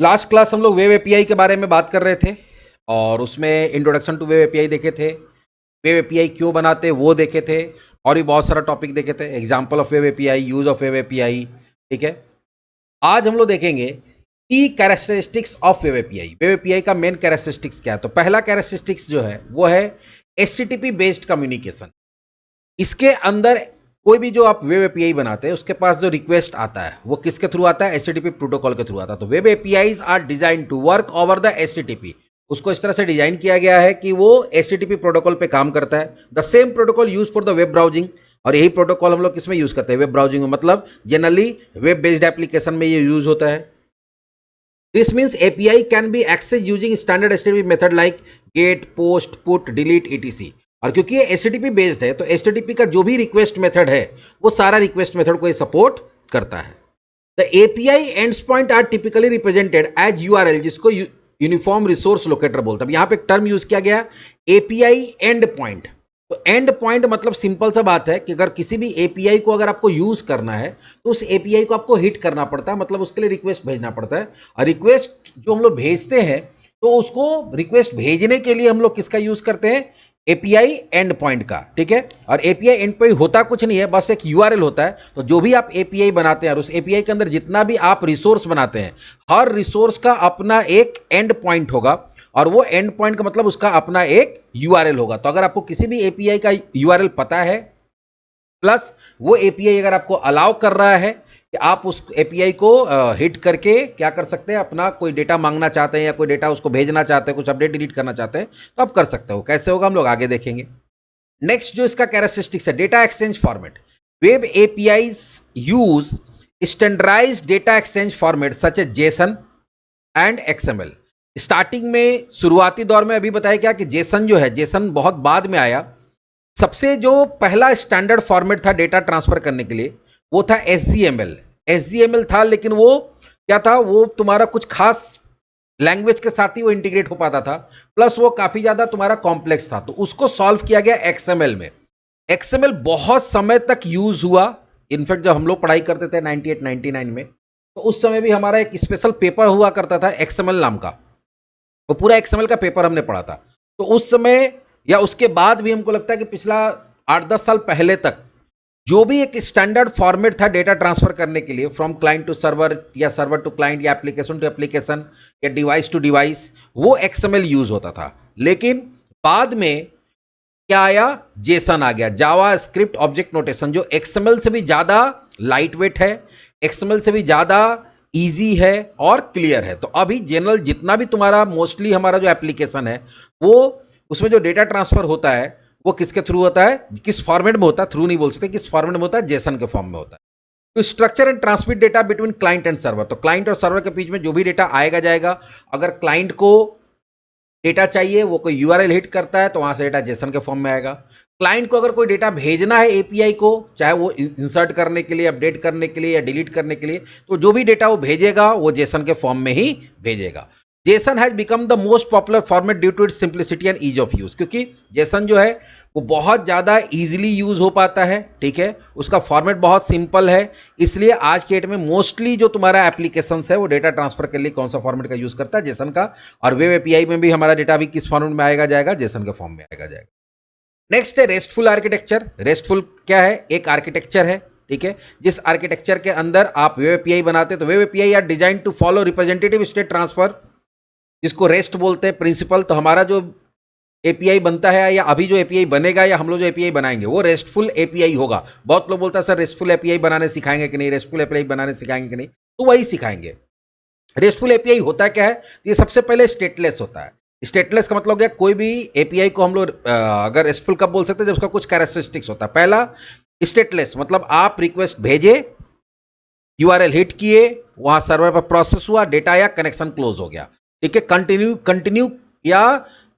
Last class हम लोग web API के बारे में बात कर रहे थे और उसमें इंट्रोडक्शन टू वेब एपीआई देखे थे, वेब एपीआई क्यों बनाते वो देखे थे और भी बहुत सारा टॉपिक देखे थे, example of web API, use of web API. ठीक है, आज हम लोग देखेंगे की characteristics of web API. Web API का मेन कैरेक्टरिस्टिक्स क्या है। तो पहला कैरेक्टरिस्टिक्स जो है वो है एचटीटीपी बेस्ड कम्युनिकेशन। इसके अंदर कोई भी जो आप वेब एपीआई बनाते हैं उसके पास जो रिक्वेस्ट आता है वो किसके थ्रू आता है, एचटीटीपी प्रोटोकॉल के थ्रू आता है। तो web APIs are design to work over the HTTP. उसको इस तरह से डिजाइन किया गया है कि वो एचटीटीपी प्रोटोकॉल पे काम करता है। The same protocol use for the web browsing, और यही प्रोटोकॉल हम लोग किसमें यूज करते हैं, वेब ब्राउजिंग में। मतलब जनरली वेब बेस्ड एप्लीकेशन में ये यूज होता है। This means API can be access using standard HTTP method like get, post, put, delete, ETC. और क्योंकि ये एचटीटीपी बेस्ड है तो एचटीटीपी का जो भी रिक्वेस्ट मेथड है वो सारा रिक्वेस्ट मेथड को ये सपोर्ट करता है। The API ends point are typically represented as URL, जिसको यूनिफॉर्म रिसोर्स लोकेटर बोलते हैं। यहाँ पे एक टर्म यूज किया गया एपीआई एंड पॉइंट। तो एंड पॉइंट मतलब सिंपल सा बात है कि अगर किसी भी एपीआई को अगर आपको यूज करना है तो उस एपीआई को आपको हिट करना पड़ता है, मतलब उसके लिए रिक्वेस्ट भेजना पड़ता है। और रिक्वेस्ट जो हम लोग भेजते हैं तो उसको रिक्वेस्ट भेजने के लिए हम लोग किसका यूज करते हैं, एपीआई एंड पॉइंट का। ठीक है, और एपीआई एंड पॉइंट होता कुछ नहीं है, बस एक यूआरएल होता है। तो जो भी आप एपीआई बनाते हैं और उस एपीआई के अंदर जितना भी आप रिसोर्स बनाते हैं, हर रिसोर्स का अपना एक एंड पॉइंट होगा और वो एंड पॉइंट का मतलब उसका अपना एक यूआरएल होगा। तो अगर आपको किसी भी एपीआई का यूआरएल पता है, प्लस वो एपीआई अगर आपको अलाउ कर रहा है कि आप उस एपीआई को हिट करके क्या कर सकते हैं, अपना कोई डेटा मांगना चाहते हैं या कोई डेटा उसको भेजना चाहते हैं, कुछ अपडेट डिलीट करना चाहते हैं, तो आप कर सकते हो। कैसे होगा हम लोग आगे देखेंगे। नेक्स्ट जो इसका कैरेक्टरिस्टिक्स है, data exchange format. Web APIs use standardize data exchange format such a JSON and XML. Starting में शुरुआती दौर में अभी बताया क्या कि जेसन जो है, जेसन बहुत बाद में आया। सबसे जो पहला स्टैंडर्ड फॉर्मेट था डेटा ट्रांसफर करने के लिए वो था एसजीएमएल। एसजीएमएल था, लेकिन वो क्या था, वो तुम्हारा कुछ खास लैंग्वेज के साथ ही वो इंटीग्रेट हो पाता था, प्लस वो काफी ज्यादा तुम्हारा कॉम्प्लेक्स था। तो उसको सॉल्व किया गया एक्सएमएल में। एक्सएमएल बहुत समय तक यूज हुआ। इनफैक्ट जब हम लोग पढ़ाई करते थे 98 99 में, तो उस समय भी हमारा एक स्पेशल पेपर हुआ करता था एक्सएमएल नाम का। वो पूरा एक्सएमएल का पेपर हमने पढ़ा था। तो उस समय या उसके बाद भी हमको लगता है कि पिछला 8-10 साल पहले तक जो भी एक स्टैंडर्ड फॉर्मेट था डेटा ट्रांसफर करने के लिए, फ्रॉम क्लाइंट टू सर्वर या सर्वर टू क्लाइंट या एप्लीकेशन टू एप्लीकेशन या डिवाइस टू डिवाइस, वो एक्सएमएल यूज होता था। लेकिन बाद में क्या आया, जेसन आ गया, जावा स्क्रिप्ट ऑब्जेक्ट नोटेशन, जो एक्सएमएल से भी ज़्यादा लाइट वेट है, एक्सएमएल से भी ज़्यादा ईजी है और क्लियर है। तो अभी जनरल जितना भी तुम्हारा मोस्टली हमारा जो एप्लीकेशन है वो उसमें जो डेटा ट्रांसफर होता है वो किसके थ्रू होता है, किस फॉर्मेट में होता है, थ्रू नहीं बोल सकते, किस फॉर्मेट में होता है, जेसन के फॉर्म में होता है। तो structure and transmit data between client and server. तो क्लाइंट और सर्वर के बीच में जो भी डेटा आएगा जाएगा, अगर क्लाइंट को डेटा चाहिए, वो कोई यूआरएल हिट करता है तो वहां से डेटा जेसन के फॉर्म में आएगा। क्लाइंट को अगर कोई डेटा भेजना है एपीआई को, चाहे वो इंसर्ट करने के लिए, अपडेट करने के लिए या डिलीट करने के लिए, तो जो भी डेटा वो भेजेगा वो जेसन के फॉर्म में ही भेजेगा। JSON has become the most popular format due to its simplicity and ease of use. क्योंकि जेसन जो है वो बहुत ज़्यादा ईजिली यूज हो पाता है। ठीक है, उसका फॉर्मेट बहुत सिंपल है, इसलिए आज के डेट में मोस्टली जो तुम्हारा एप्लीकेशन है वो डेटा ट्रांसफर के लिए कौन सा फॉर्मेट का यूज करता है, जेसन का। और वेब एपीआई में भी हमारा डेटा भी किस फॉर्मेट में आएगा जाएगा, जेसन के फॉर्म में आएगा जाएगा। नेक्स्ट है रेस्टफुल आर्किटेक्चर। रेस्टफुल क्या है, एक आर्किटेक्चर है, ठीक है, जिस आर्किटेक्चर के अंदर आप वेब एपीआई बनाते हैं। तो web API are design to follow representative state transfer, जिसको रेस्ट बोलते हैं, प्रिंसिपल। तो हमारा जो एपीआई बनता है या अभी जो एपीआई बनेगा या हम लोग जो एपीआई बनाएंगे वो रेस्टफुल एपीआई होगा। बहुत लोग बोलते हैं सर रेस्टफुल एपीआई बनाने सिखाएंगे कि नहीं, रेस्टफुल एपीआई बनाने सिखाएंगे कि नहीं, तो वही सिखाएंगे। रेस्टफुल एपीआई होता क्या है, ये सबसे पहले स्टेटलेस होता है। स्टेटलेस का मतलब हो गया कोई भी एपीआई को हम लोग अगर रेस्टफुल कब बोल सकते हैं, जब उसका कुछ कैरेक्टरिस्टिक्स होता है। पहला स्टेटलेस मतलब आप रिक्वेस्ट भेजे, यूआरएल हिट किए, वहां सर्वर पर प्रोसेस हुआ, डेटा या कनेक्शन क्लोज हो गया। ठीक है, कंटिन्यू कंटिन्यू या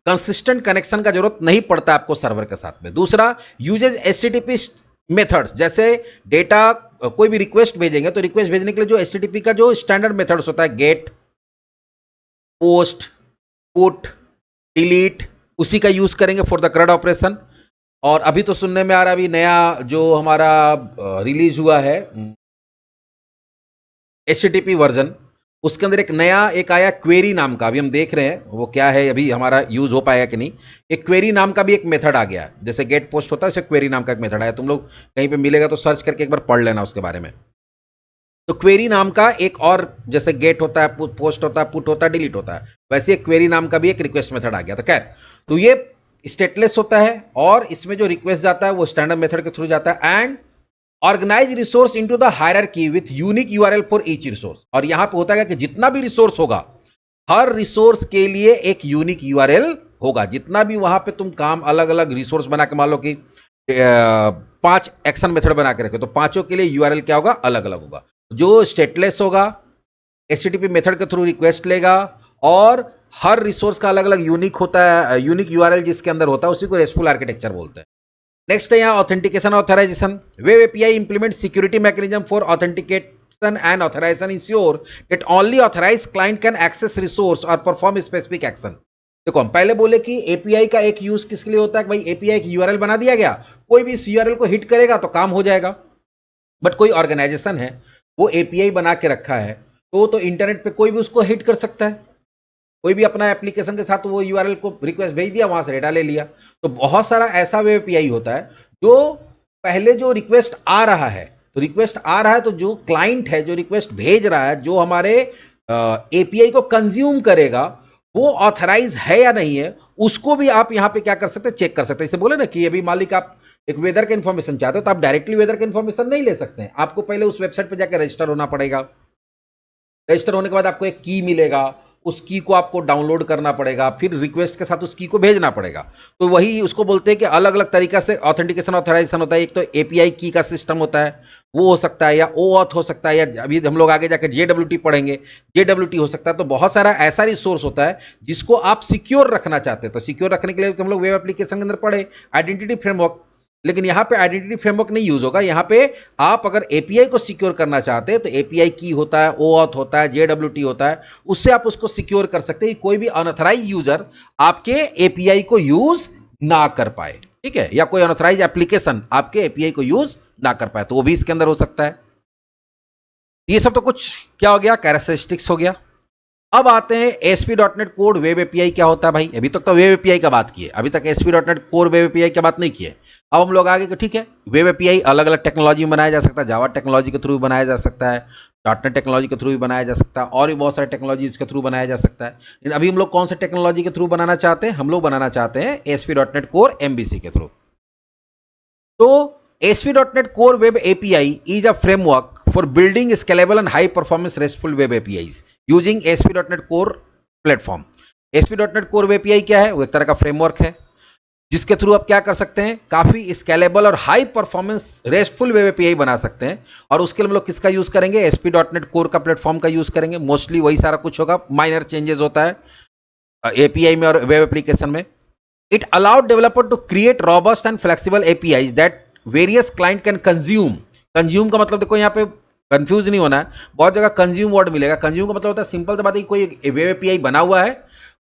कंसिस्टेंट कनेक्शन का जरूरत नहीं पड़ता आपको सर्वर के साथ में। दूसरा यूजेज एचटीटीपी मेथड्स, जैसे डेटा कोई भी रिक्वेस्ट भेजेंगे तो रिक्वेस्ट भेजने के लिए जो एचटीटीपी का जो स्टैंडर्ड मेथड्स होता है, गेट, पोस्ट, पुट, डिलीट, उसी का यूज करेंगे फॉर द CRUD ऑपरेशन। और अभी तो सुनने में आ रहा है, अभी नया जो हमारा रिलीज हुआ है HTTP वर्जन, उसके अंदर एक नया एक आया क्वेरी नाम का, अभी हम देख रहे हैं वो क्या है, अभी हमारा यूज़ हो पाएगा कि नहीं। एक क्वेरी नाम का भी एक मेथड आ गया, जैसे गेट पोस्ट होता है वैसे क्वेरी नाम का एक मेथड आया, तुम लोग कहीं पे मिलेगा तो सर्च करके एक बार पढ़ लेना उसके बारे में। तो क्वेरी नाम का एक और, जैसे गेट होता है, पोस्ट होता है, पुट होता है, डिलीट होता है, वैसे एक क्वेरी नाम का भी एक रिक्वेस्ट मेथड आ गया। तो खैर, तो ये स्टेटलेस होता है और इसमें जो रिक्वेस्ट जाता है वो स्टैंडर्ड मेथड के थ्रू जाता है। And organise resource into the hierarchy with unique URL for each resource. और यहां पे होता है कि जितना भी रिसोर्स होगा, हर रिसोर्स के लिए एक यूनिक यूआरएल होगा। जितना भी वहां पे तुम काम अलग अलग रिसोर्स बना के, मान लो कि 5 एक्शन मेथड बना के रखे, तो पांचों के लिए यूआरएल क्या होगा, अलग अलग होगा। जो स्टेटलेस होगा, एचटीटीपी मेथड के थ्रू रिक्वेस्ट लेगा और हर रिसोर्स का अलग अलग यूनिक होता है, यूनिक यूआरएल जिसके अंदर होता है, उसी को रेस्टफुल आर्किटेक्चर बोलते हैं। नेक्स्ट है यहाँ authentication authorisation. Web API implement security mechanism for authentication and authorisation, ensure that only authorised client can access resource और परफॉर्म स्पेसिफिक एक्शन। देखो, हम पहले बोले कि एपीआई का एक यूज किसके लिए होता है कि भाई एपीआई एक यूआरएल बना दिया गया, कोई भी इस यूआरएल को हिट करेगा तो काम हो जाएगा। बट कोई ऑर्गेनाइजेशन है, वो एपीआई बना के रखा है, तो इंटरनेट पे कोई भी उसको हिट कर सकता है। कोई भी अपना एप्लीकेशन के साथ वो यूआरएल को रिक्वेस्ट भेज दिया, वहां से डेटा ले लिया। तो बहुत सारा ऐसा वेब एपीआई होता है जो पहले जो रिक्वेस्ट आ रहा है, तो जो क्लाइंट है जो रिक्वेस्ट भेज रहा है, जो हमारे एपीआई को कंज्यूम करेगा, वो ऑथराइज है या नहीं है, उसको भी आप यहां पे क्या कर सकते हैं, चेक कर सकते हैं। इसे बोले ना कि अभी मालिक आप एक वेदर का इन्फॉर्मेशन चाहते हो, तो आप डायरेक्टली वेदर का इन्फॉर्मेशन नहीं ले सकते हैं, आपको पहले उस वेबसाइट पर जाकर रजिस्टर होना पड़ेगा। रजिस्टर होने के बाद आपको एक की मिलेगा, उस की को आपको डाउनलोड करना पड़ेगा, फिर रिक्वेस्ट के साथ उस की को भेजना पड़ेगा। तो वही उसको बोलते हैं कि अलग अलग तरीका से ऑथेंटिकेशन ऑथराइजेशन होता है। एक तो एपीआई की का सिस्टम होता है, वो हो सकता है, या ओऑथ हो सकता है, या अभी हम लोग आगे जाकर जेडब्ल्यूटी पढ़ेंगे, जेडब्ल्यूटी हो सकता है। तो बहुत सारा ऐसा रिसोर्स होता है जिसको आप सिक्योर रखना चाहते हैं। तो सिक्योर रखने के लिए हम लोग वेब एप्लीकेशन के अंदर पढ़े आइडेंटिटी फ्रेमवर्क, लेकिन यहां पे आइडेंटिटी फ्रेमवर्क नहीं यूज होगा। यहां पे आप अगर एपीआई को सिक्योर करना चाहते हैं तो एपीआई की होता है, ओऑथ होता है, जेडब्ल्यूटी होता है, उससे आप उसको सिक्योर कर सकते हैं, कोई भी अनऑथराइज यूजर आपके एपीआई को यूज ना कर पाए, ठीक है, या कोई अनऑथराइज एप्लीकेशन आपके एपीआई को यूज ना कर पाए, तो वो भी इसके अंदर हो सकता है। ये सब तो कुछ क्या हो गया, कैरेक्टरिस्टिक्स हो गया। अब आते हैं ASP.NET कोर वेब एपीआई क्या होता है भाई। अभी तक तो वेब एपीआई का बात की है, अभी तक ASP.NET कोर वेब एपीआई की बात नहीं की है। अब हम लोग आगे, ठीक है, वेब एपीआई अलग अलग टेक्नोलॉजी में बनाया जा सकता है, जावा टेक्नोलॉजी के थ्रू बनाया जा सकता है, .NET टेक्नोलॉजी के थ्रू भी बनाया जा सकता है, और भी बहुत सारे टेक्नोलॉजी के थ्रू बनाया जा सकता है। लेकिन अभी हम लोग कौन से टेक्नोलॉजी के थ्रू बनाना चाहते हैं, हम लोग बनाना चाहते हैं ASP.NET कोर MVC के थ्रू। तो ASP.NET Core Web API is a framework for building scalable and high performance RESTful web APIs using ASP.NET Core platform। ASP.NET Core Web API क्या है, वो एक तरह का फ्रेमवर्क है जिसके थ्रू आप क्या कर सकते हैं, काफी स्केलेबल और high performance restful web API बना सकते हैं। और उसके लिए हम लोग किसका यूज करेंगे, ASP.NET Core का प्लेटफॉर्म का यूज करेंगे। मोस्टली वही सारा कुछ होगा, माइनर चेंजेस होता है एपीआई में और वेब एप्लीकेशन में। It allowed developer to create robust and flexible APIs that various client can consume। Consume का मतलब देखो यहाँ पे कंफ्यूज नहीं होना है, बहुत जगह कंज्यूम वर्ड मिलेगा। कंज्यूम का मतलब होता है, सिंपल सी बात है, कोई वेब एपीआई बना हुआ है,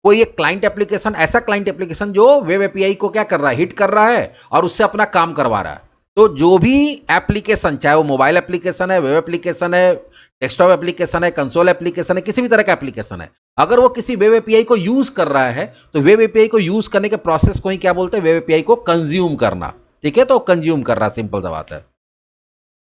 कोई एक क्लाइंट एप्लीकेशन, ऐसा क्लाइंट एप्लीकेशन जो वेब एपीआई को क्या कर रहा है, हिट कर रहा है और उससे अपना काम करवा रहा है। तो जो भी एप्लीकेशन, चाहे वो मोबाइल एप्लीकेशन है, वेब एप्लीकेशन है, डेस्कटॉप एप्लीकेशन है, कंसोल एप्लीकेशन है, किसी भी तरह का एप्लीकेशन है, अगर वो किसी वेब एपीआई को यूज कर रहा है तो वेब एपीआई को यूज करने के प्रोसेस को ही क्या बोलते हैं, वेब एपीआई को कंज्यूम करना। ठीक है, तो कंज्यूम कर रहा, सिंपल सा बात है।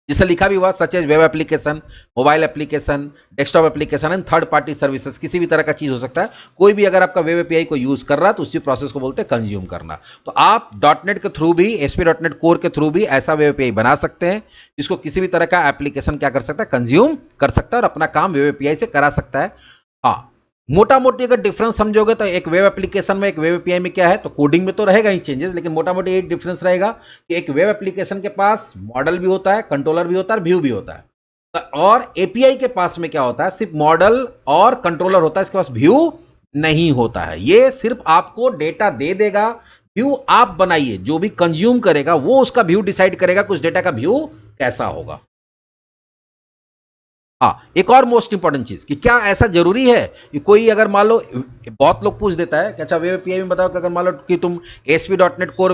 जिसे लिखा भी हुआ such as web application, mobile application, desktop application and third party services, किसी भी तरह का चीज हो सकता है। कोई भी अगर आपका वेब एपीआई को यूज कर रहा है तो उसी प्रोसेस को बोलते हैं कंज्यूम करना। तो आप .NET के थ्रू भी, ASP.NET कोर के थ्रू भी ऐसा वेब एपीआई बना सकते हैं जिसको किसी भी तरह का एप्लीकेशन क्या कर सकता है, कंज्यूम कर सकता है और अपना काम वेब एपीआई से करा सकता है। हाँ, मोटा मोटी अगर डिफरेंस समझोगे तो एक वेब एप्लीकेशन में, एक वेब एपीआई में क्या है, तो कोडिंग में तो रहेगा ही चेंजेस, लेकिन मोटा मोटी एक डिफरेंस रहेगा कि एक वेब एप्लीकेशन के पास मॉडल भी होता है, कंट्रोलर भी होता है और व्यू भी होता है, और एपीआई के पास में क्या होता है, सिर्फ मॉडल और कंट्रोलर होता है, इसके पास व्यू नहीं होता है। ये सिर्फ आपको डेटा दे देगा, व्यू आप बनाइए, जो भी कंज्यूम करेगा वो उसका व्यू डिसाइड करेगा कि उस डेटा का व्यू कैसा होगा। हाँ, एक और मोस्ट इंपॉर्टेंट चीज कि क्या ऐसा जरूरी है कि कोई, अगर मान लो, बहुत लोग पूछ देता है कि अच्छा वेब एपीआई में बताओ कि अगर मान लो कि तुम ASP.NET कोर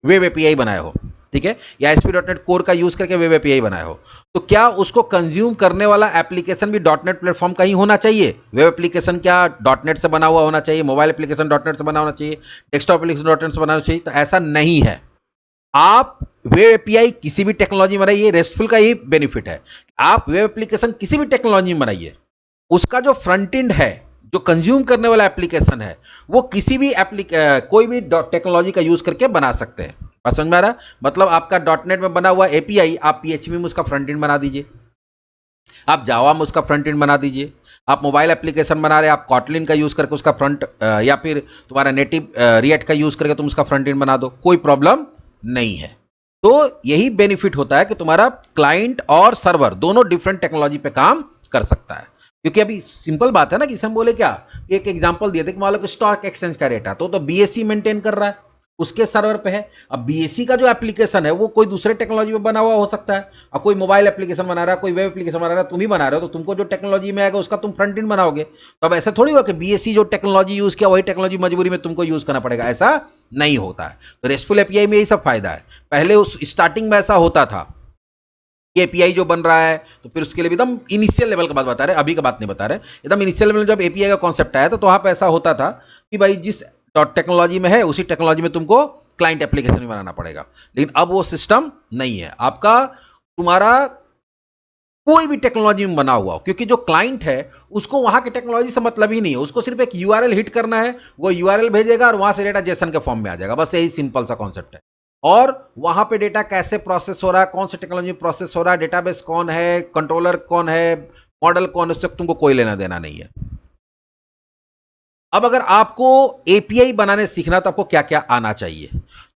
वेब एपीआई बनाए हो, ठीक है, या ASP.NET कोर का यूज करके वेब एपीआई बनाए हो, तो क्या उसको कंज्यूम करने वाला एप्लीकेशन भी .NET प्लेटफॉर्म का ही होना चाहिए? वेब एप्लीकेशन क्या .NET से बना हुआ होना चाहिए, मोबाइल एप्लीकेशन .NET से बना होना चाहिए, डेस्कटॉप एप्लीकेशन .NET से बनाना चाहिए? तो ऐसा नहीं है। आप वेब एपीआई किसी भी टेक्नोलॉजी में बनाइए, रेस्टफुल का ही बेनिफिट है। आप वेब एप्लीकेशन किसी भी टेक्नोलॉजी में बनाइए, उसका जो फ्रंट एंड है, जो कंज्यूम करने वाला एप्लीकेशन है, वो किसी भी कोई भी टेक्नोलॉजी का यूज करके बना सकते हैं। बात समझ में आ रहा है? मतलब आपका .NET में बना हुआ एपीआई आप PHP में उसका फ्रंट एंड बना दीजिए, आप जावा में उसका फ्रंट एंड बना दीजिए, आप मोबाइल एप्लीकेशन बना रहे हैं, आप कॉटलिन का यूज करके उसका फ्रंट या फिर तुम्हारा नेटिव रिएक्ट का यूज करके तुम उसका फ्रंट एंड बना दो, कोई प्रॉब्लम नहीं है। तो यही बेनिफिट होता है कि तुम्हारा क्लाइंट और सर्वर दोनों डिफरेंट टेक्नोलॉजी पे काम कर सकता है। क्योंकि अभी सिंपल बात है ना, कि हम बोले क्या, एक एग्जांपल दिए थे कि मान लो कि स्टॉक एक्सचेंज का डेटा तो बीएससी मेंटेन कर रहा है, उसके सर्वर पे है। अब बीएससी का जो एप्लीकेशन है वो कोई दूसरे टेक्नोलॉजी में बना हुआ हो सकता है, और कोई मोबाइल एप्लीकेशन बना रहा है, कोई वेब एप्लीकेशन बना रहा है, तुम ही बना रहे हो, तो तुमको जो टेक्नोलॉजी में आएगा उसका तुम फ्रंट एंड बनाओगे। तो अब ऐसा थोड़ी होगा कि बीएससी जो टेक्नोलॉजी यूज किया वही टेक्नोलॉजी मजबूरी में तुमको यूज करना पड़ेगा, ऐसा नहीं होता है। तो रेस्टफुल एपीआई में यही सब फायदा है। पहले उस स्टार्टिंग में ऐसा होता था कि एपीआई जो बन रहा है, तो फिर उसके लिए एकदम इनिशियल लेवल का बात बता रहे हैं, अभी का बात नहीं बता रहे, एकदम इनिशियल लेवल में जब एपीआई का कॉन्सेप्ट आया तो वहाँ पे ऐसा होता था कि भाई जिस टेक्नोलॉजी में है उसी टेक्नोलॉजी में तुमको क्लाइंट एप्लीकेशन भी बनाना पड़ेगा। लेकिन अब वो सिस्टम नहीं है, आपका तुम्हारा कोई भी टेक्नोलॉजी में बना हुआ हो, क्योंकि जो क्लाइंट है उसको वहां की टेक्नोलॉजी से मतलब ही नहीं है, उसको सिर्फ एक यूआरएल हिट करना है, वो यूआरएल भेजेगा और वहां से डेटा जेसन के फॉर्म में आ जाएगा, बस यही सिंपल सा कॉन्सेप्ट है। और वहां पे डेटा कैसे प्रोसेस हो रहा है, कौन सी टेक्नोलॉजी प्रोसेस हो रहा है, डेटाबेस कौन है, कंट्रोलर कौन है, मॉडल कौन है, उससे तुमको कोई लेना देना नहीं है। अब अगर आपको एपीआई बनाने सीखना तो आपको क्या क्या आना चाहिए?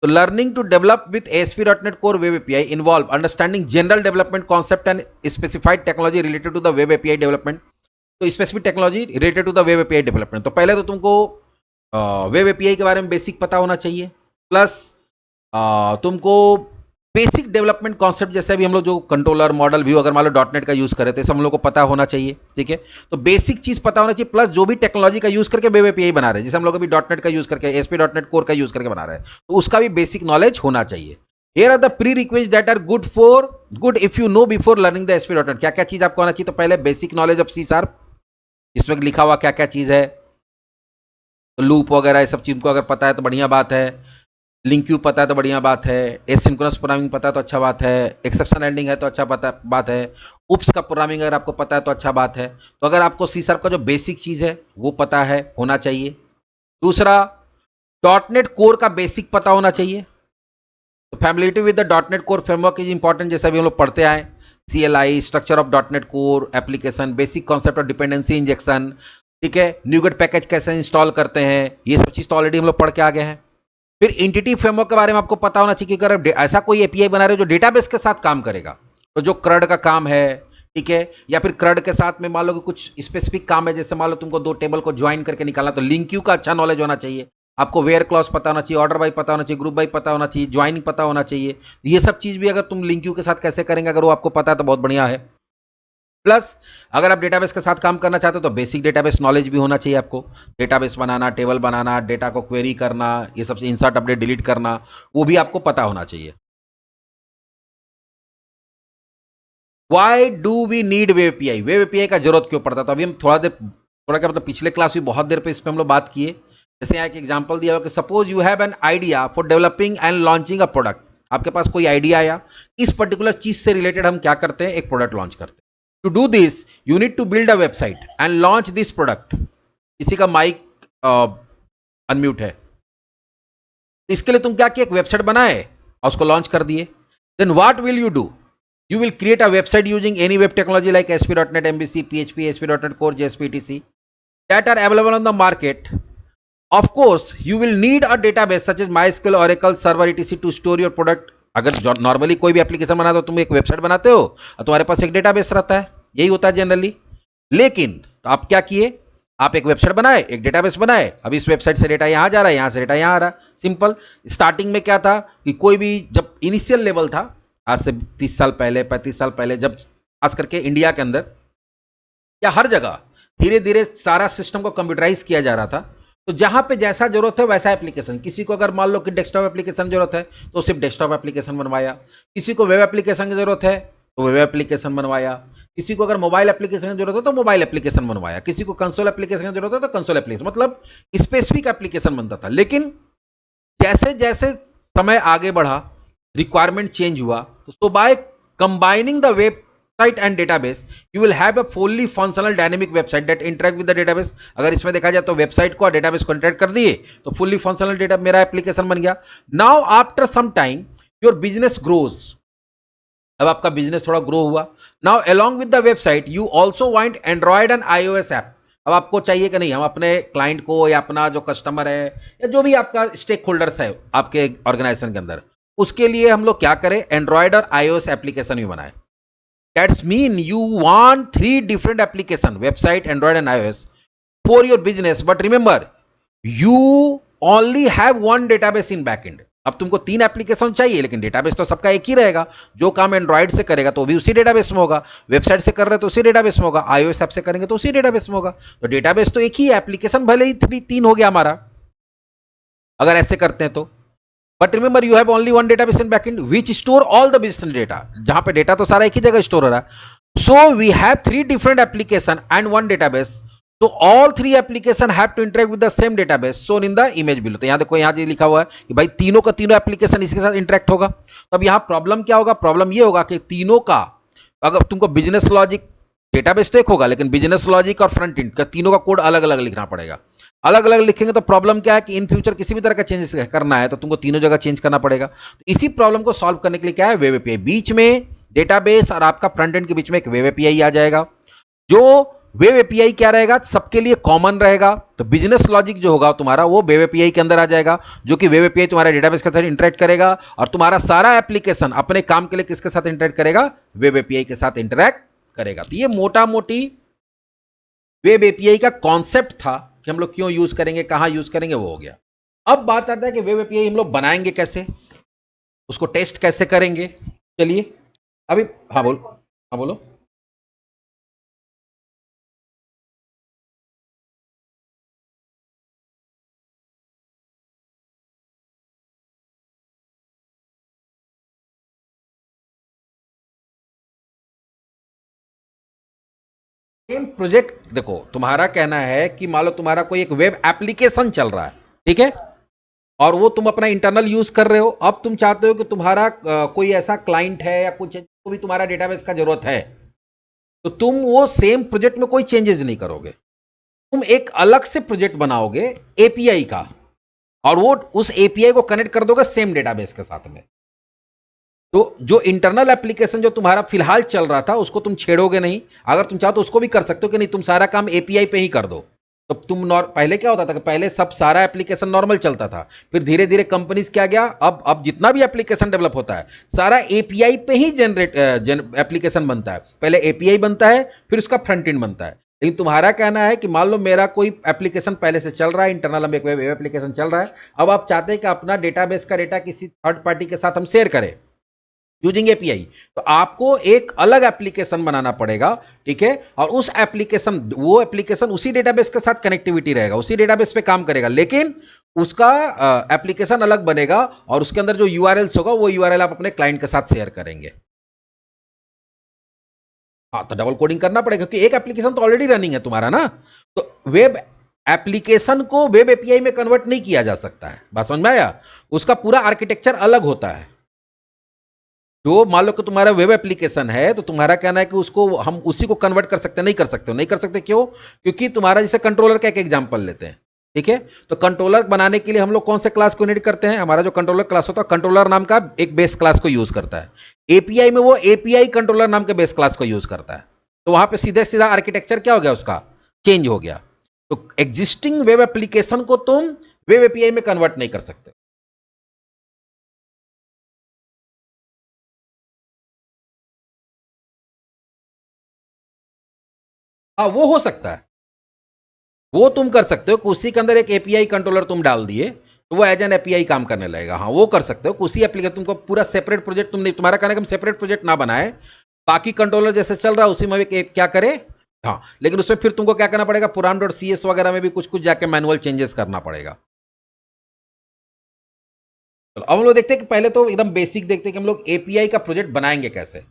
तो learning to develop with ASP.NET Core Web API involve understanding general development concept and specified technology related to the web API development. तो specific technology related to the web API development, तो पहले तो तुमको वेब एपीआई के बारे में basic पता होना चाहिए, प्लस तुमको बेसिक डेवलपमेंट कॉन्सेप्ट, जैसे अभी हम लोग जो कंट्रोलर मॉडल व्यू अगर मान लो .NET का यूज करे तो सब हम लोग को पता होना चाहिए, ठीक है। तो बेसिक चीज पता होना चाहिए, प्लस जो भी टेक्नोलॉजी का यूज करके वेब एपीआई बना रहे हैं, जैसे हम लोग अभी .NET का यूज करके ASP.NET कोर का यूज करके बना रहे हैं, तो उसका भी बेसिक नॉलेज होना चाहिए। Here are the prerequisites that are good if you know before learning the ASP.NET। क्या क्या चीज आपको आना चाहिए? तो पहले बेसिक नॉलेज ऑफ C#, इसमें लिखा हुआ क्या क्या चीज है, तो लूप वगैरह ये सब चीज को अगर पता है तो बढ़िया बात है, लिंक क्यू पता है तो बढ़िया बात है, एसिंक्रोनस प्रोग्रामिंग पता है तो अच्छा बात है, एक्सेप्शन हैंडलिंग है तो अच्छा बात है, उप्स का प्रोग्रामिंग अगर आपको पता है तो अच्छा बात है। तो अगर आपको C# का जो बेसिक चीज़ है वो पता है, होना चाहिए। दूसरा, .NET कोर का बेसिक पता होना चाहिए। तो familiarity with the .NET core framework is important, जैसे अभी हम लोग पढ़ते आए, CLI, structure of .NET core application, basic concept of dependency injection, ठीक है, न्यूगेट पैकेज कैसे इंस्टॉल करते हैं, ये सब चीज़ तो ऑलरेडी हम लोग पढ़ के आ गए हैं। फिर एंटिटी फ्रेमवर्क के बारे में आपको पता होना चाहिए कि अगर ऐसा कोई एपीआई बना रहे हो जो डेटाबेस के साथ काम करेगा, तो जो CRUD का काम है, ठीक है, या फिर CRUD के साथ में मान लो कि कुछ स्पेसिफिक काम है, जैसे मान लो तुमको दो टेबल को ज्वाइन करके निकालना, तो लिंक क्यू का अच्छा नॉलेज होना चाहिए, आपको वेयर क्लॉज पता होना चाहिए, ऑर्डर बाई पता होना चाहिए, ग्रुप बाई पता होना चाहिए, ज्वाइनिंग पता होना चाहिए। ये सब चीज़ भी अगर तुम लिंक क्यू के साथ कैसे करेंगे अगर वो आपको पता है तो बहुत बढ़िया है। प्लस अगर आप डेटाबेस के साथ काम करना चाहते हो तो बेसिक डेटाबेस नॉलेज भी होना चाहिए आपको, डेटाबेस बनाना, टेबल बनाना, डेटा को क्वेरी करना, ये सब इंसर्ट अपडेट डिलीट करना, वो भी आपको पता होना चाहिए। Why do we need web API? Web API का जरूरत क्यों पड़ता? तो अभी हम थोड़ा क्या मतलब पिछले क्लास में बहुत देर पे इस पर हम लोग बात किए। जैसे यहाँ एक एग्जांपल दिया हुआ कि suppose you have an idea for developing and launching a product. आपके पास कोई आइडिया आया, इस पर्टिकुलर चीज से रिलेटेड हम क्या करते हैं, एक प्रोडक्ट लॉन्च करते हैं। To do this you need to build a website and launch this product. किसी का माइक अनम्यूट है, तो इसके लिए तुम क्या किए, एक वेबसाइट बनाए और उसको लॉन्च कर दिए। Then what will you do? You will create a website using any web technology like ASP.NET MVC, PHP, ASP.NET Core, JSP, etc. that are available on the market. Of course, you will need a database such as MySQL, Oracle, Server, etc. to store your product. अगर normally कोई भी application बनाते हो, तुम एक website बनाते हो और तुम्हारे पास एक डेटाबेस रहता है, यही होता है जनरली। लेकिन तो आप क्या किए, आप एक वेबसाइट बनाए, एक डेटाबेस बनाए, अब इस वेबसाइट से डेटा यहाँ जा रहा है, यहाँ से डेटा यहाँ आ रहा है। सिंपल। स्टार्टिंग में क्या था कि कोई भी जब इनिशियल लेवल था, आज से 30 साल पहले, 35 साल पहले, जब खास करके इंडिया के अंदर या हर जगह धीरे धीरे सारा सिस्टम को कंप्यूटराइज किया जा रहा था, तो जहां पे जैसा जरूरत है वैसा एप्लीकेशन, किसी को अगर मान लो कि डेस्कटॉप एप्लीकेशन जरूरत है तो सिर्फ डेस्कटॉप एप्लीकेशन बनवाया, किसी को वेब एप्लीकेशन की जरूरत है तो वेब एप्लीकेशन बनवाया, किसी को अगर मोबाइल एप्लीकेशन की जरूरत है तो मोबाइल एप्लीकेशन बनवाया, किसी को कंसोल एप्लीकेशन की जरूरत है तो कंसोल एप्लीकेशन, मतलब स्पेसिफिक एप्लीकेशन बनता था। लेकिन जैसे जैसे समय आगे बढ़ा, रिक्वायरमेंट चेंज हुआ, तो by combining the website and database you will have a fully functional dynamic website that interact with the database. अगर इसमें देखा जाए तो वेबसाइट को और डेटाबेस को इंटरेक्ट कर दिए तो फुल्ली फंक्शनल डेटा मेरा एप्लीकेशन बन गया। Now after some time your business grows, अब आपका बिजनेस थोड़ा ग्रो हुआ। Now along with the website you also want android and iOS app. अब आपको चाहिए कि नहीं, हम अपने क्लाइंट को या अपना जो कस्टमर है या जो भी आपका स्टेक होल्डर्स है आपके ऑर्गेनाइजेशन के अंदर, उसके लिए हम लोग क्या करें, एंड्रॉयड और iOS एप्लीकेशन भी बनाए। That's mean you want 3 different application, website, Android and iOS for your business, but remember you only have 1 database in backend. अब तुमको 3 एप्लीकेशन चाहिए लेकिन डेटाबेस तो सबका एक ही रहेगा। जो काम एंड्रॉइड से करेगा तो भी उसी डेटाबेस में होगा, वेबसाइट से कर रहे तो उसी डेटाबेस में होगा, iOS ऐप से करेंगे तो उसी डेटाबेस में होगा। तो डेटाबेस तो एक ही है, एप्लीकेशन भले ही 3 हो गया हमारा अगर ऐसे करते हैं तो। But remember you have only 1 database in backend which store all the business data, जहां पे डेटा तो सारा एक ही जगह स्टोर हो रहा है। So we have 3 different application and 1 database, तो all 3 application have to interact with the same database shown in the image below. तो यहां देखो, यहां ये लिखा हुआ है कि भाई तीनों का तीनों एप्लीकेशन इसके साथ इंटरेक्ट होगा। तो अब यहां प्रॉब्लम क्या होगा, प्रॉब्लम ये होगा कि तीनों का, अगर तुमको बिजनेस लॉजिक, डेटाबेस तो एक होगा लेकिन बिजनेस लॉजिक और फ्रंट एंड का तीनों का कोड अलग अलग लिखना पड़ेगा। अलग अलग लिखेंगे तो प्रॉब्लम क्या है कि इन फ्यूचर किसी भी तरह का चेंजेस करना है तो तुमको तीनों जगह चेंज करना पड़ेगा। तो इसी प्रॉब्लम को सॉल्व करने के लिए क्या है, वेब एपीआई। बीच में डेटाबेस और आपका फ्रंट एंड के बीच में एक वेब एपीआई आ जाएगा। जो वेब एपीआई क्या रहेगा, सबके लिए कॉमन रहेगा। तो बिजनेस लॉजिक जो होगा तुम्हारा वो वेब एपीआई के अंदर आ जाएगा, जो कि वेब एपीआई तुम्हारे डेटाबेस के साथ इंटरेक्ट करेगा और तुम्हारा सारा एप्लीकेशन अपने काम के लिए किसके साथ इंटरेक्ट करेगा, वेब एपीआई के साथ इंटरेक्ट करेगा। तो ये मोटा मोटी वेब एपीआई का कॉन्सेप्ट था कि हम लोग क्यों यूज करेंगे, कहां यूज करेंगे, वो हो गया। अब बात आता है कि वेब एपीआई हम लोग बनाएंगे कैसे, उसको टेस्ट कैसे करेंगे। चलिए अभी, हाँ बोलो। सेम प्रोजेक्ट, देखो तुम्हारा कहना है कि मान लो तुम्हारा कोई एक वेब एप्लीकेशन चल रहा है, ठीक है, और वो तुम अपना इंटरनल यूज कर रहे हो। अब तुम चाहते हो कि तुम्हारा कोई ऐसा क्लाइंट है या कुछ है जिसको भी तुम्हारा डेटाबेस का जरूरत है, तो तुम वो सेम प्रोजेक्ट में कोई चेंजेस नहीं करोगे, तुम एक अलग से प्रोजेक्ट बनाओगे एपीआई का, और वो उस एपीआई को कनेक्ट कर दोगे सेम डेटाबेस के साथ में। तो जो इंटरनल एप्लीकेशन जो तुम्हारा फिलहाल चल रहा था उसको तुम छेड़ोगे नहीं। अगर तुम चाहो तो उसको भी कर सकते हो कि नहीं, तुम सारा काम एपीआई पे ही कर दो। तो तुम पहले क्या होता था कि पहले सब सारा एप्लीकेशन नॉर्मल चलता था, फिर धीरे धीरे कंपनीज क्या गया, अब जितना भी एप्लीकेशन डेवलप होता है सारा एपीआई पे ही एप्लीकेशन बनता है। पहले एपीआई बनता है फिर उसका फ्रंट एंड बनता है। लेकिन तुम्हारा कहना है कि मान लो मेरा कोई एप्लीकेशन पहले से चल रहा है, इंटरनल में एक वेब एप्लीकेशन चल रहा है, अब आप चाहते हैं कि अपना डेटाबेस का डेटा किसी थर्ड पार्टी के साथ हम शेयर करें यूजिंग एपीआई, तो आपको एक अलग एप्लीकेशन बनाना पड़ेगा, ठीक है। और उस एप्लीकेशन, वो एप्लीकेशन उसी डेटाबेस के साथ कनेक्टिविटी रहेगा, उसी डेटाबेस पे काम करेगा, लेकिन उसका एप्लीकेशन अलग बनेगा और उसके अंदर जो यूआरएल्स होगा वो यूआरएल आप अपने क्लाइंट के साथ शेयर करेंगे। हाँ, तो डबल कोडिंग करना पड़ेगा क्योंकि एक एप्लीकेशन तो ऑलरेडी रनिंग है तुम्हारा ना। तो वेब एप्लीकेशन को वेब एपीआई में कन्वर्ट नहीं किया जा सकता है, बात समझ में आया। उसका पूरा आर्किटेक्चर अलग होता है। जो मान लो कि तुम्हारा वेब एप्लीकेशन है तो तुम्हारा कहना है कि उसको हम उसी को कन्वर्ट कर सकते हैं, नहीं कर सकते हो, नहीं कर सकते क्यों, क्योंकि तुम्हारा जैसे कंट्रोलर का एक एग्जांपल लेते हैं, ठीक है। तो कंट्रोलर बनाने के लिए हम लोग कौन से क्लास को नीड करते हैं, हमारा जो कंट्रोलर क्लास होता है कंट्रोलर नाम का एक बेस क्लास को यूज करता है। एपीआई में वो एपीआई कंट्रोलर नाम के बेस क्लास को यूज करता है। तो वहां पे सीधे सीधा आर्किटेक्चर क्या हो गया, उसका चेंज हो गया। तो एग्जिस्टिंग वेब एप्लीकेशन को तुम वेब एपीआई में कन्वर्ट नहीं कर सकते। हाँ, वो हो सकता है, वो तुम कर सकते हो कि उसी के अंदर एक एपीआई कंट्रोलर तुम डाल दिए तो वो एज एन एपीआई काम करने लगेगा। हाँ, वो कर सकते हो कि उसी एप्लीकेशन, तुमको पूरा सेपरेट प्रोजेक्ट तुम नहीं, तुम्हारा कहना है कि हम सेपरेट प्रोजेक्ट ना बनाए, बाकी कंट्रोलर जैसे चल रहा है उसी में एक क्या करे, हाँ, लेकिन उसमें फिर तुमको क्या करना पड़ेगा, पुराण डॉट सी एस वगैरह में भी कुछ कुछ जाके मैनुअल चेंजेस करना पड़ेगा। चलो अब हम लोग देखते हैं कि पहले तो एकदम बेसिक देखते हैं कि हम लोग एपीआई का प्रोजेक्ट बनाएंगे कैसे।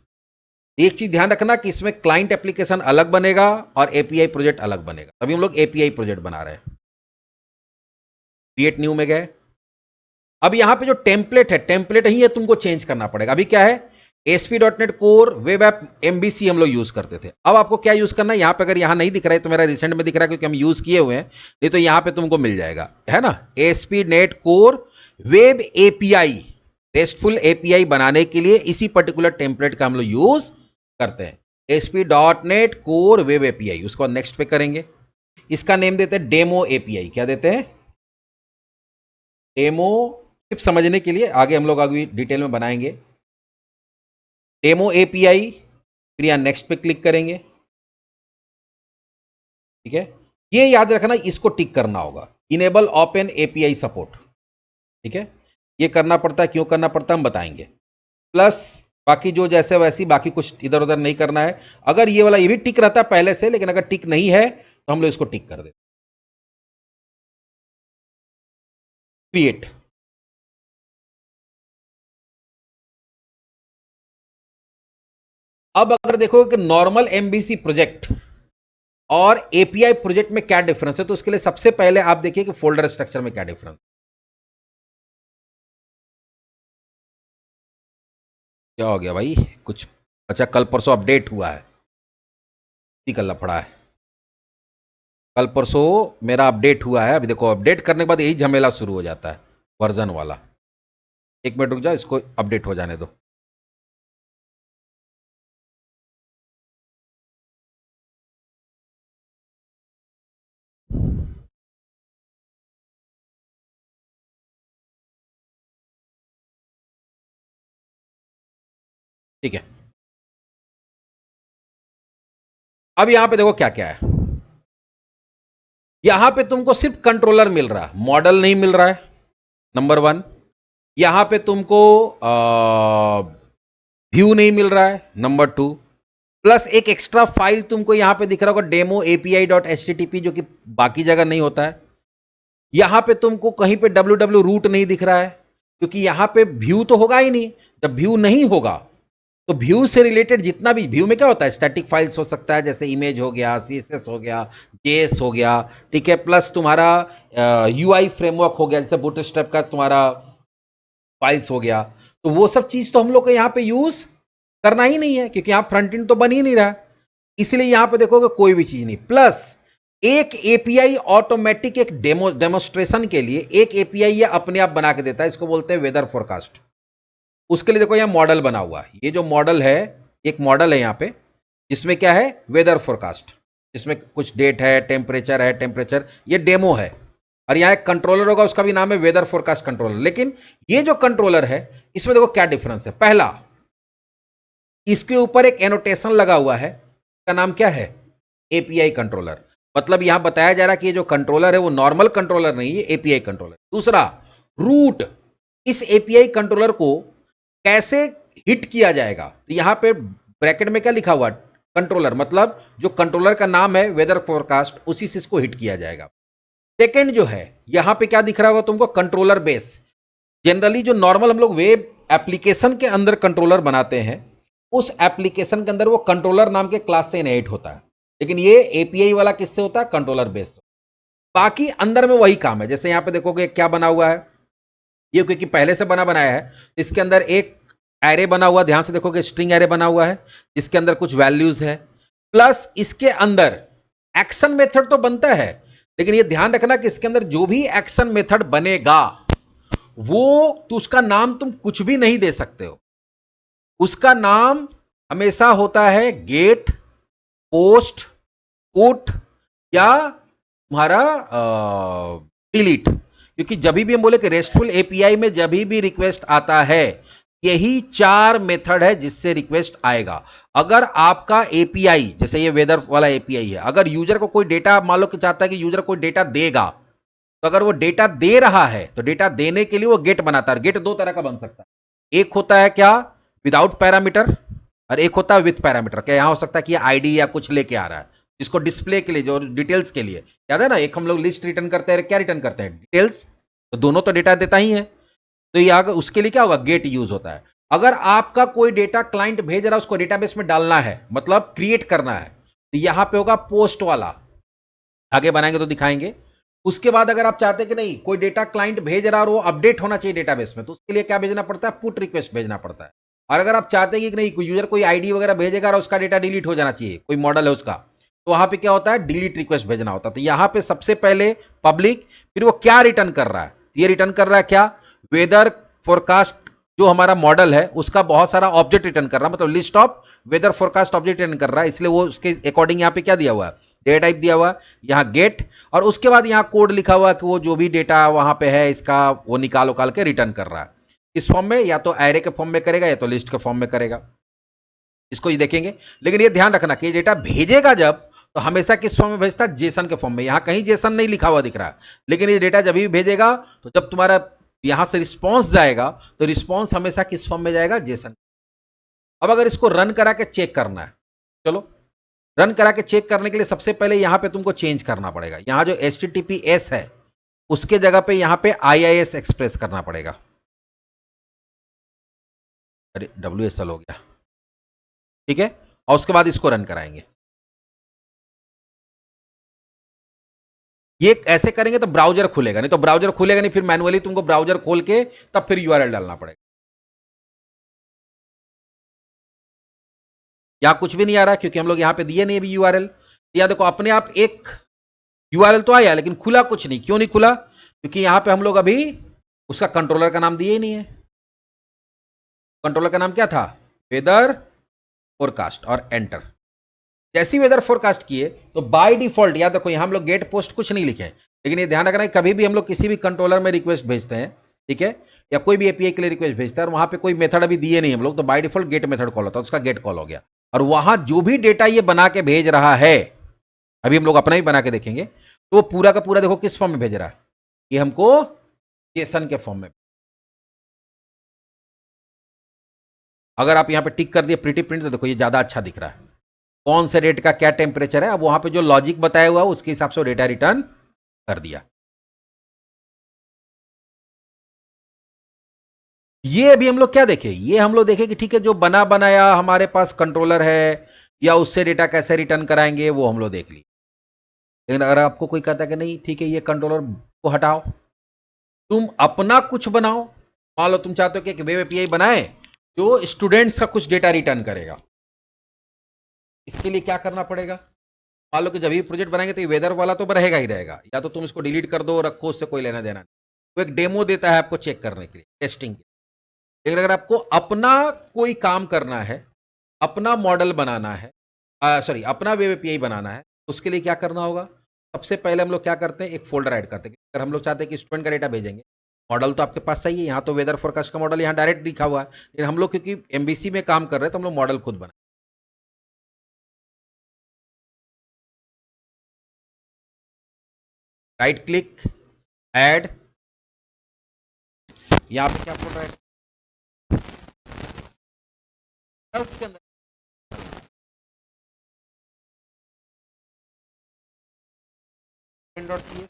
एक चीज ध्यान रखना कि इसमें क्लाइंट एप्लीकेशन अलग बनेगा और एपीआई प्रोजेक्ट अलग बनेगा। अभी हम लोग एपीआई प्रोजेक्ट बना रहे हैं। क्रिएट न्यू में गए। अब यहां पे जो टेम्पलेट है, टेम्पलेट ही है, तुमको चेंज करना पड़ेगा। अभी क्या है, ASP.NET core web app MVC हम लोग यूज करते थे। अब आपको क्या यूज करना है, यहां पे अगर यहां नहीं दिख रहा है तो मेरा रिसेंट में दिख रहा है क्योंकि हम यूज किए हुए हैं, नहीं तो यहां पे तुमको मिल जाएगा, है ना। ASP.NET core web API, restful API बनाने के लिए इसी पर्टिकुलर टेम्पलेट का हम लोग यूज करते हैं। ASP.NET कोर वेब एपीआई, उसको नेक्स्ट पे करेंगे। इसका नेम देते हैं डेमो एपीआई। क्या देते हैं, डेमो। सिर्फ समझने के लिए, आगे हम लोग आगे डिटेल में बनाएंगे। डेमो एपीआई, फिर यहां नेक्स्ट पे क्लिक करेंगे। ठीक है, ये याद रखना, इसको टिक करना होगा, इनेबल ओपन एपीआई सपोर्ट। ठीक है, ये करना पड़ता है, क्यों करना पड़ता है हम बताएंगे। प्लस बाकी जो जैसे वैसी बाकी कुछ इधर उधर नहीं करना है। अगर ये वाला ये भी टिक रहता है पहले से, लेकिन अगर टिक नहीं है तो हम लोग इसको टिक कर देते। क्रिएट। अब अगर देखो कि नॉर्मल एमबीसी प्रोजेक्ट और एपीआई प्रोजेक्ट में क्या डिफरेंस है, तो उसके लिए सबसे पहले आप देखिए कि फोल्डर स्ट्रक्चर में क्या डिफरेंस। क्या हो गया भाई, कुछ अच्छा कल परसों अपडेट हुआ है, कल लफड़ा है। कल परसों मेरा अपडेट हुआ है। अभी देखो अपडेट करने के बाद यही झमेला शुरू हो जाता है, वर्जन वाला। एक मिनट रुक जाओ, इसको अपडेट हो जाने दो। ठीक है, अब यहां पे देखो क्या क्या है। यहां पे तुमको सिर्फ कंट्रोलर मिल रहा है, मॉडल नहीं मिल रहा है, नंबर वन। यहां पे तुमको व्यू नहीं मिल रहा है, नंबर टू। प्लस एक एक्स्ट्रा फाइल तुमको यहां पे दिख रहा होगा, डेमो एपीआई डॉट HTTP, जो कि बाकी जगह नहीं होता है। यहां पे तुमको कहीं पे www रूट नहीं दिख रहा है, क्योंकि यहां पे व्यू तो होगा ही नहीं। जब व्यू नहीं होगा तो व्यू से रिलेटेड जितना भी, व्यू में क्या होता है, स्टैटिक फाइल्स हो सकता है, जैसे इमेज हो गया, CSS हो गया, JS हो गया। ठीक है, प्लस तुम्हारा UI फ्रेमवर्क हो गया, जैसे बूटस्ट्रैप का तुम्हारा फाइल्स हो गया। तो वो सब चीज तो हम लोग को यहाँ पे यूज करना ही नहीं है, क्योंकि यहाँ फ्रंट एंड तो बन ही नहीं रहा। इसलिए यहां पे देखोगे कोई भी चीज नहीं। प्लस एक एपीआई ऑटोमेटिक एक डेमोस्ट्रेशन के लिए एक एपीआई ये अपने आप बना के देता है, इसको बोलते हैं वेदर फोरकास्ट। उसके लिए देखो यहां मॉडल बना हुआ है, ये जो मॉडल है, एक मॉडल है यहां पे, जिसमें क्या है, वेदर फोरकास्ट, जिसमें कुछ डेट है, टेम्परेचर, ये डेमो है। और यहां एक कंट्रोलर होगा, उसका भी नाम है वेदर फोरकास्ट कंट्रोलर। लेकिन ये जो कंट्रोलर है, इसमें देखो क्या डिफरेंस है। पहला, इसके ऊपर एक एनोटेशन लगा हुआ है, का नाम क्या है, एपीआई कंट्रोलर। मतलब यहां बताया जा रहा है कि ये जो कंट्रोलर है वो नॉर्मल कंट्रोलर नहीं है, एपीआई कंट्रोलर। दूसरा, रूट, इस एपीआई कंट्रोलर को कैसे हिट किया जाएगा, तो यहां पे ब्रैकेट में क्या लिखा हुआ, कंट्रोलर, मतलब जो कंट्रोलर का नाम है वेदर फोरकास्ट, उसी से इसको हिट किया जाएगा। सेकेंड जो है, यहां पे क्या दिख रहा होगा तुमको, कंट्रोलर बेस। जनरली जो नॉर्मल हम लोग वेब एप्लीकेशन के अंदर कंट्रोलर बनाते हैं, उस एप्लीकेशन के अंदर वो कंट्रोलर नाम के क्लास से इनहेरिट होता है। लेकिन ये एपीआई वाला किससे होता है, कंट्रोलर बेस। बाकी अंदर में वही काम है। जैसे यहां पे देखोगे क्या बना हुआ है, ये क्योंकि पहले से बना बनाया है, इसके अंदर एक एरे बना हुआ, ध्यान से देखोगे स्ट्रिंग एरे बना हुआ है, जिसके अंदर कुछ वैल्यूज है। प्लस इसके अंदर एक्शन मेथड तो बनता है, लेकिन ये ध्यान रखना कि इसके अंदर जो भी एक्शन मेथड बनेगा, वो तो उसका नाम तुम कुछ भी नहीं दे सकते हो। उसका नाम हमेशा होता है गेट, पोस्ट, पुट या तुम्हारा डिलीट। क्योंकि जब भी हम बोले कि रेस्टफुल एपीआई में जब भी रिक्वेस्ट आता है, यही चार मेथड है जिससे रिक्वेस्ट आएगा। अगर आपका एपीआई, जैसे ये वेदर वाला एपीआई है, अगर यूजर को कोई डेटा, मान लो कि चाहता है कि यूजर कोई डेटा देगा, तो अगर वो डेटा दे रहा है तो डेटा देने के लिए वो गेट बनाता है। गेट दो तरह का बन सकता है, एक होता है क्या, विदाउट पैरामीटर, और एक होता है विथ पैरामीटर। क्या यहां हो सकता है कि आईडी या कुछ लेके आ रहा है, इसको डिस्प्ले के लिए, जो डिटेल्स के लिए, याद है ना, एक हम लोग लिस्ट रिटर्न करते हैं, क्या रिटर्न करते हैं, डिटेल्स, तो दोनों तो डेटा देता ही है। तो ये अगर उसके लिए क्या होगा, गेट यूज होता है। अगर आपका कोई डेटा क्लाइंट भेज रहा है, उसको डेटाबेस में डालना है, मतलब क्रिएट करना है, तो यहां पे होगा पोस्ट वाला, आगे बनाएंगे तो दिखाएंगे। उसके बाद अगर आप चाहते हैं कि नहीं कोई डेटा क्लाइंट भेज रहा और वो अपडेट होना चाहिए डेटाबेस में, तो उसके लिए क्या भेजना पड़ता है, पुट रिक्वेस्ट भेजना पड़ता है। और अगर आप चाहते हैं कि नहीं कोई यूजर कोई आईडी वगैरह भेजेगा और उसका डेटा डिलीट हो जाना चाहिए, कोई मॉडल है उसका, तो वहां पे क्या होता है, डिलीट रिक्वेस्ट भेजना होता है। तो यहां पे सबसे पहले पब्लिक, फिर वो क्या रिटर्न कर रहा है, ये रिटर्न कर रहा है क्या, वेदर फोरकास्ट, जो हमारा मॉडल है उसका बहुत सारा ऑब्जेक्ट रिटर्न कर रहा है, मतलब list of weather forecast object return कर रहा है, इसलिए वो उसके अकॉर्डिंग यहाँ पे क्या दिया हुआ है, डेटा टाइप दिया हुआ है, यहाँ गेट, और उसके बाद यहाँ कोड लिखा हुआ है कि वो जो भी डेटा वहां पे है इसका वो निकाल उकाल के रिटर्न कर रहा है। इस फॉर्म में या तो एरे के फॉर्म में करेगा या तो लिस्ट के फॉर्म में करेगा, इसको ही देखेंगे। लेकिन ये ध्यान रखना कि डेटा भेजेगा जब, तो हमेशा किस फॉर्म में भेजता है, जेसन के फॉर्म में। यहां कहीं जेसन नहीं लिखा हुआ दिख रहा है, लेकिन ये डेटा जब भी भेजेगा, तो जब तुम्हारा यहां से रिस्पॉन्स जाएगा, तो रिस्पॉन्स हमेशा किस फॉर्म में जाएगा, जेसन। अब अगर इसको रन करा के चेक करना है, चलो रन करा के चेक करने के लिए सबसे पहले यहां पे तुमको चेंज करना पड़ेगा। यहां जो HTTPS है उसके जगह पे यहां पे IIS एक्सप्रेस करना पड़ेगा। अरे WSL हो गया, ठीक है। और उसके बाद इसको रन कराएंगे। ये ऐसे करेंगे तो ब्राउजर खुलेगा, नहीं तो ब्राउजर खुलेगा नहीं, फिर मैनुअली तुमको ब्राउजर खोल के तब फिर URL डालना पड़ेगा। यहां कुछ भी नहीं आ रहा क्योंकि हम लोग यहां पे दिए नहीं अभी URL। या देखो अपने आप एक URL तो आया लेकिन खुला कुछ नहीं, क्यों नहीं खुला, क्योंकि यहां पे हम लोग अभी उसका कंट्रोलर का नाम दिए ही नहीं है। कंट्रोलर का नाम क्या था, वेदर फोरकास्ट, और एंटर। जैसी वेदर फोरकास्ट किए तो बाय डिफॉल्ट, याद रखो यहां हम लोग गेट पोस्ट कुछ नहीं लिखे, लेकिन ये ध्यान रखना है कभी भी हम लोग किसी भी कंट्रोलर में रिक्वेस्ट भेजते हैं, ठीक है, या कोई भी एपीआई के लिए रिक्वेस्ट भेजता है और वहां पे कोई मेथड अभी दिए नहीं हम लोग, तो by default get method call होता है, उसका गेट कॉल हो गया। और वहां जो भी डेटा ये बना के भेज रहा है, अभी हम लोग अपना ही बना के देखेंगे, तो वो पूरा का पूरा देखो किस फॉर्म में भेज रहा है, ये हमको जेसन के फॉर्म में। अगर आप यहां पे टिक कर दिए प्रिटी प्रिंट, तो देखो ये ज्यादा अच्छा दिख रहा है, कौन से रेट का क्या टेम्परेचर है। अब वहां पे जो लॉजिक बताया हुआ है उसके हिसाब से डेटा रिटर्न कर दिया। ये अभी हम लोग क्या देखे, ये हम लोग देखे कि ठीक है जो बना बनाया हमारे पास कंट्रोलर है या उससे डेटा कैसे रिटर्न कराएंगे वो हम लोग देख लिए। लेकिन अगर आपको कोई कहता है कि नहीं ठीक है ये कंट्रोलर को हटाओ, तुम अपना कुछ बनाओ, मान लो तुम चाहते हो कि वेब एपीआई बनाए जो स्टूडेंट्स का कुछ डेटा रिटर्न करेगा, इसके लिए क्या करना पड़ेगा, मान लो कि जब भी प्रोजेक्ट बनाएंगे तो ये वेदर वाला तो रहेगा ही रहेगा, या तो तुम इसको डिलीट कर दो रखो, उससे कोई लेना देना नहीं। तो एक डेमो देता है आपको चेक करने के लिए, टेस्टिंग के। लेकिन अगर आपको अपना कोई काम करना है, अपना मॉडल बनाना है, सॉरी अपना वेब एपीआई बनाना है, तो उसके लिए क्या करना होगा, सबसे पहले हम लोग क्या करते हैं, एक फोल्डर ऐड करते हैं। अगर हम लोग चाहते हैं कि स्टूडेंट का डेटा भेजेंगे, मॉडल तो आपके पास सही है, यहाँ तो वेदर फोरकास्ट का मॉडल यहाँ डायरेक्ट लिखा हुआ है, लेकिन हम लोग क्योंकि एमबीसी में काम कर रहे हैं तो हम लोग मॉडल खुद बनाए। राइट क्लिक, ऐड, यहाँ पे क्या फोल्डर ऐड के अंदर .cs।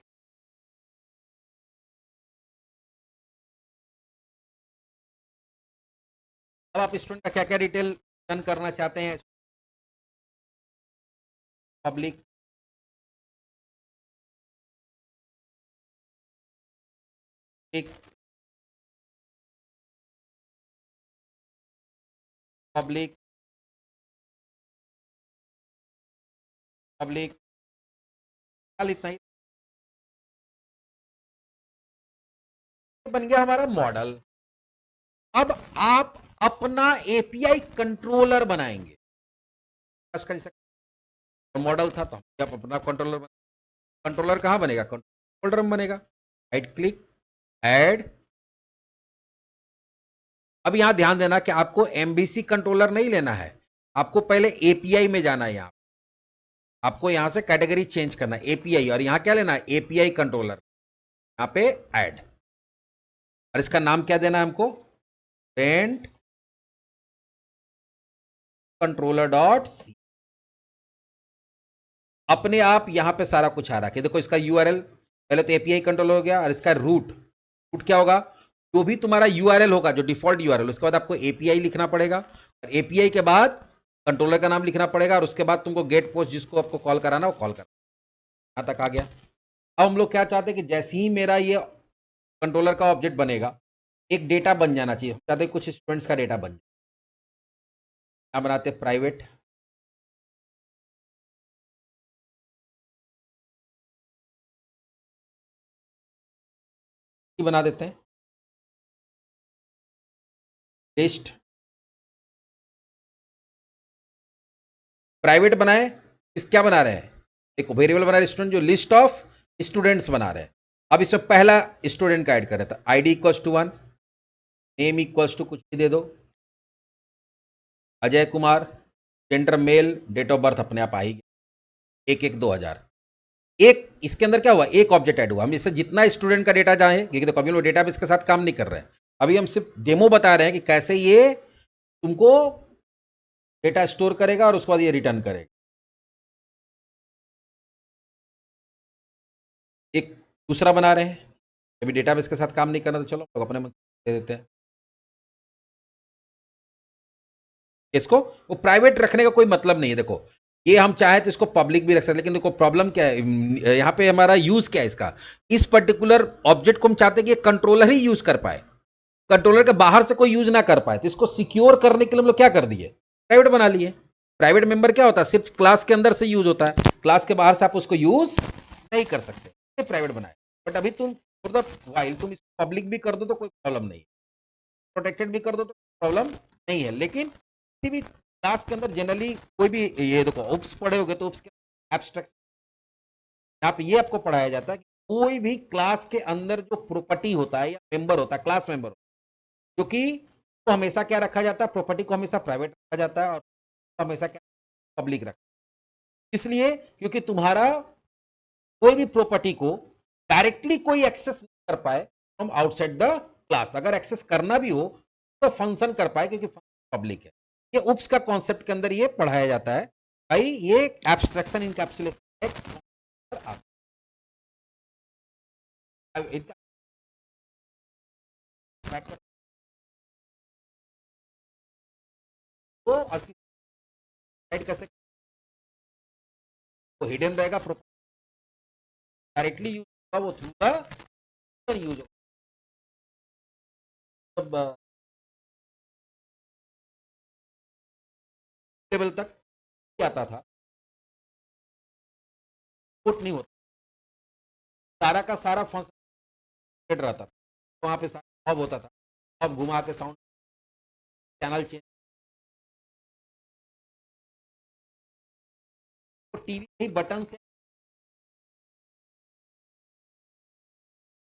अब आप स्टूडेंट का क्या क्या डिटेल रन करना चाहते हैं, पब्लिक, एक पब्लिक, पब्लिक, इतना ही बन गया हमारा मॉडल। अब आप अपना एपीआई कंट्रोलर बनाएंगे, मॉडल था तो आप अपना कंट्रोलर, कंट्रोलर कहां बनेगा, फोल्डर में बनेगा। Right click, add. अब यहां ध्यान देना कि आपको एमबीसी कंट्रोलर नहीं लेना है, आपको पहले एपीआई में जाना है। यहां आपको यहां से कैटेगरी चेंज करना है एपीआई, और यहां क्या लेना है, एपीआई कंट्रोलर, यहां पे ऐड। और इसका नाम क्या देना है हमको, रेंट कंट्रोलर डॉट सी। अपने आप यहाँ पे सारा कुछ आ रहा है कि देखो इसका यूआरएल, पहले तो एपीआई कंट्रोलर हो गया, और इसका रूट। रूट क्या होगा? जो भी तुम्हारा यूआरएल होगा, जो डिफॉल्ट यूआरएल, उसके बाद आपको एपीआई लिखना पड़ेगा, और एपीआई के बाद कंट्रोलर का नाम लिखना पड़ेगा, और उसके बाद तुमको गेट पोस्ट जिसको आपको कॉल कराना वो कॉल करना। यहाँ तक आ गया। अब हम लोग क्या चाहते हैं कि जैसे ही मेरा ये कंट्रोलर का ऑब्जेक्ट बनेगा, एक डेटा बन जाना चाहिए। चाहते हैं कुछ स्टूडेंट्स का डेटा बन जाए। क्या बनाते हैं? प्राइवेट बना देते हैं, लिस्ट। प्राइवेट बनाए, इस क्या बना रहे हैं? एक वेरिएबल बना रहे स्टूडेंट, जो लिस्ट ऑफ स्टूडेंट्स बना रहे हैं। अब इसमें पहला स्टूडेंट का ऐड करें, तो ID equals to 1, name equals to कुछ भी दे दो, Ajay Kumar, gender male, date of birth अपने आप आएगी, 1/1/2000। एक इसके अंदर क्या हुआ? एक ऑब्जेक्ट ऐड हुआ। हम इससे जितना स्टूडेंट का डेटा जाए, क्योंकि तो कभी लोग डेटा बेस के साथ काम नहीं कर रहे हैं, अभी हम सिर्फ डेमो बता रहे हैं कि कैसे ये तुमको डेटा स्टोर करेगा और उसके बाद ये रिटर्न करेगा। एक दूसरा बना रहे हैं, अभी डेटाबेस के साथ काम नहीं करना, तो चलो लोग अपने मन से दे देते हैं इसको। वो प्राइवेट रखने का कोई मतलब नहीं है। देखो, ये हम चाहे तो इसको पब्लिक भी रख सकते हैं, लेकिन देखो प्रॉब्लम क्या है यहाँ पे, हमारा यूज क्या है इसका? इस पर्टिकुलर ऑब्जेक्ट को हम चाहते हैं कि कंट्रोलर ही यूज कर पाए, कंट्रोलर के बाहर से कोई यूज ना कर पाए। तो इसको सिक्योर करने के लिए हम लोग क्या कर दिए? प्राइवेट बना लिए। प्राइवेट मेंबर क्या होता है? सिर्फ क्लास के अंदर से यूज होता है, क्लास के बाहर से आप उसको यूज नहीं कर सकते, प्राइवेट बनाए। बट अभी तुम फॉर द वाइल तुम इसको पब्लिक भी कर दो तो कोई प्रॉब्लम नहीं, प्रोटेक्टेड भी कर दो तो प्रॉब्लम नहीं है। लेकिन किसी भी क्लास के अंदर जनरली कोई भी, ये देखो ओप्स पढ़े होगे तो ओप्स के एब्स्ट्रैक्ट, यहाँ पे ये आपको पढ़ाया जाता है कि कोई भी क्लास के अंदर जो प्रॉपर्टी होता है या मेंबर होता है, क्लास मेंबर, जो कि तो हमेशा क्या रखा जाता है? प्रॉपर्टी को हमेशा प्राइवेट रखा जाता है, और हमेशा क्या पब्लिक रखा। इसलिए क्योंकि तुम्हारा कोई भी प्रॉपर्टी को डायरेक्टली कोई एक्सेस नहीं कर पाए फ्रॉम आउटसाइड द क्लास। अगर एक्सेस करना भी हो तो फंक्शन कर पाए, क्योंकि पब्लिक है। ये उप्स का कॉन्सेप्ट के अंदर ये पढ़ाया जाता है भाई। ये एब्स्ट्रैक्शन इनकैप्सुलेशन तो कैसे वो हिडन रहेगा, डायरेक्टली यूज होगा वो थ्रू द यूज होगा। लेवल तक आता था, कोट नहीं होता, सारा का सारा फंक्शन रहता था। वहां पे सारा ऑफ होता था, ऑफ घुमा के साउंड चैनल चेंज, तो टीवी ही बटन से।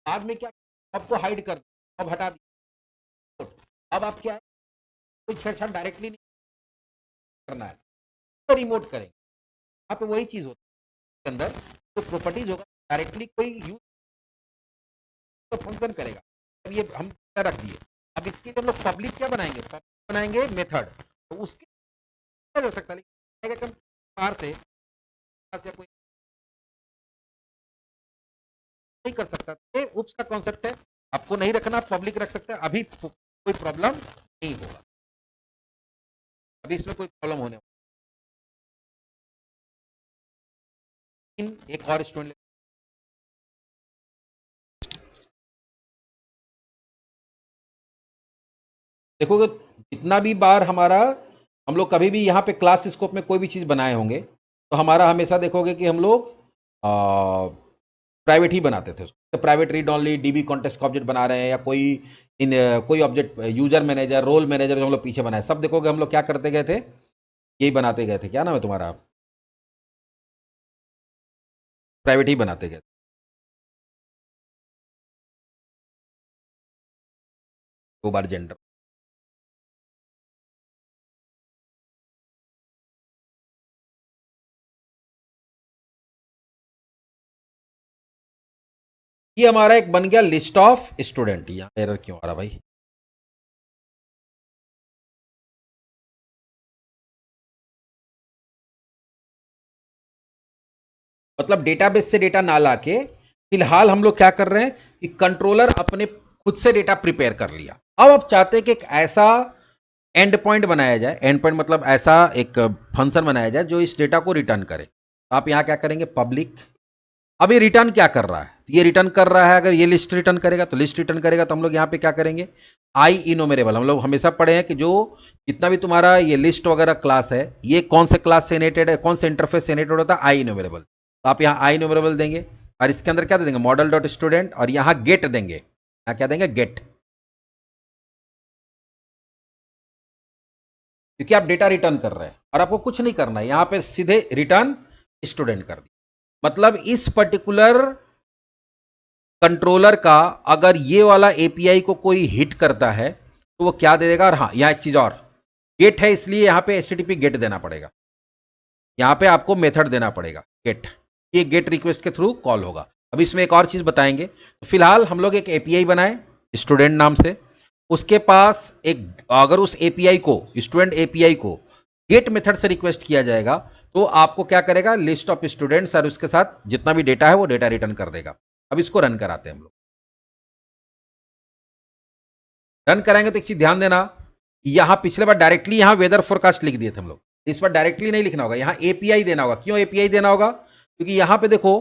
बाद में क्या, अब को हाइड कर दिया, अब हटा दिया। अब आप क्या है, कोई छेड़छाड़ डायरेक्टली नहीं करना है, तो रिमोट करेंगे। यहाँ पे वही चीज होती है अंदर, तो प्रॉपर्टीज होगा डायरेक्टली कोई यूज तो फंक्शन करेगा। अब ये हम रख दिए। अब इसके लिए हम लोग पब्लिक क्या बनाएंगे? पब्लिक बनाएंगे मेथड, तो उसके किया जा सकता है, लेकिन बाहर से कोई नहीं कर सकता। ये उप्स का कॉन्सेप्ट है, आपको नहीं रखना, पब्लिक रख सकता है, अभी कोई प्रॉब्लम नहीं होगा, अभी इसमें कोई प्रॉब्लम होने वाली। एक और स्टूडेंट देखोगे, जितना भी बार हमारा, हम लोग कभी भी यहाँ पे क्लास स्कोप में कोई भी चीज़ बनाए होंगे, तो हमारा हमेशा देखोगे कि हम लोग प्राइवेट ही बनाते थे। तो private read only, DB context का ऑब्जेक्ट बना रहे हैं, या कोई इन कोई object, user manager, role manager जो हम लोग पीछे बनाए, सब देखोगे हम लोग क्या करते गए थे, यही बनाते गए थे। क्या नाम है तुम्हारा? प्राइवेट ही बनाते गए। 2 बार जेंडर, ये हमारा एक बन गया लिस्ट ऑफ स्टूडेंट। यहाँ एरर क्यों आ रहा भाई? मतलब डेटाबेस से डेटा ना लाके फिलहाल हम लोग क्या कर रहे हैं कि कंट्रोलर अपने खुद से डेटा प्रिपेयर कर लिया। अब आप चाहते हैं कि एक ऐसा एंड पॉइंट बनाया जाए, एंड पॉइंट मतलब ऐसा एक फंक्शन बनाया जाए जो इस डेटा को रिटर्न करे। तो आप यहाँ क्या करेंगे, पब्लिक। अब ये रिटर्न क्या कर रहा है, ये रिटर्न कर रहा है, अगर ये लिस्ट रिटर्न करेगा तो लिस्ट रिटर्न करेगा, तो हम लोग यहाँ पे क्या करेंगे, आई इनोमरेबल। हम लोग हमेशा पढ़े हैं कि जो जितना भी तुम्हारा ये लिस्ट वगैरह क्लास है, ये कौन से क्लास से इनेटेड है, कौन से इंटरफेस से इनेटेड होता है, आई इनोमरेबल। तो आप यहाँ आई इनोमरेबल देंगे और इसके अंदर क्या दे देंगे, मॉडल डॉट स्टूडेंट, और यहाँ गेट देंगे। यहाँ क्या देंगे, गेट, क्योंकि आप डेटा रिटर्न कर रहे हैं और आपको कुछ नहीं करना है, यहाँ पे सीधे रिटर्न स्टूडेंट कर दिया। मतलब इस पर्टिकुलर कंट्रोलर का अगर ये वाला एपीआई को कोई हिट करता है तो वो क्या दे देगा। और हाँ, यहाँ एक चीज और, गेट है इसलिए यहाँ पे एचटीटीपी गेट देना पड़ेगा, यहाँ पे आपको मेथड देना पड़ेगा गेट, ये गेट रिक्वेस्ट के थ्रू कॉल होगा। अब इसमें एक और चीज बताएंगे। तो फिलहाल हम लोग एक एपीआई बनाए स्टूडेंट नाम से, उसके पास एक, अगर उस एपीआई को, स्टूडेंट एपीआई को गेट मेथड से रिक्वेस्ट किया जाएगा तो आपको क्या करेगा, लिस्ट ऑफ स्टूडेंट्स और उसके साथ जितना भी डेटा है वो डेटा रिटर्न कर देगा। अब इसको रन कराते हैं हम लोग। रन कराएंगे तो एक चीज ध्यान देना, यहां पिछले बार डायरेक्टली यहां वेदर फोरकास्ट लिख दिए थे हम लोग, इस बार डायरेक्टली नहीं लिखना होगा, यहां एपीआई देना होगा। क्यों एपीआई देना होगा, क्योंकि यहां पे देखो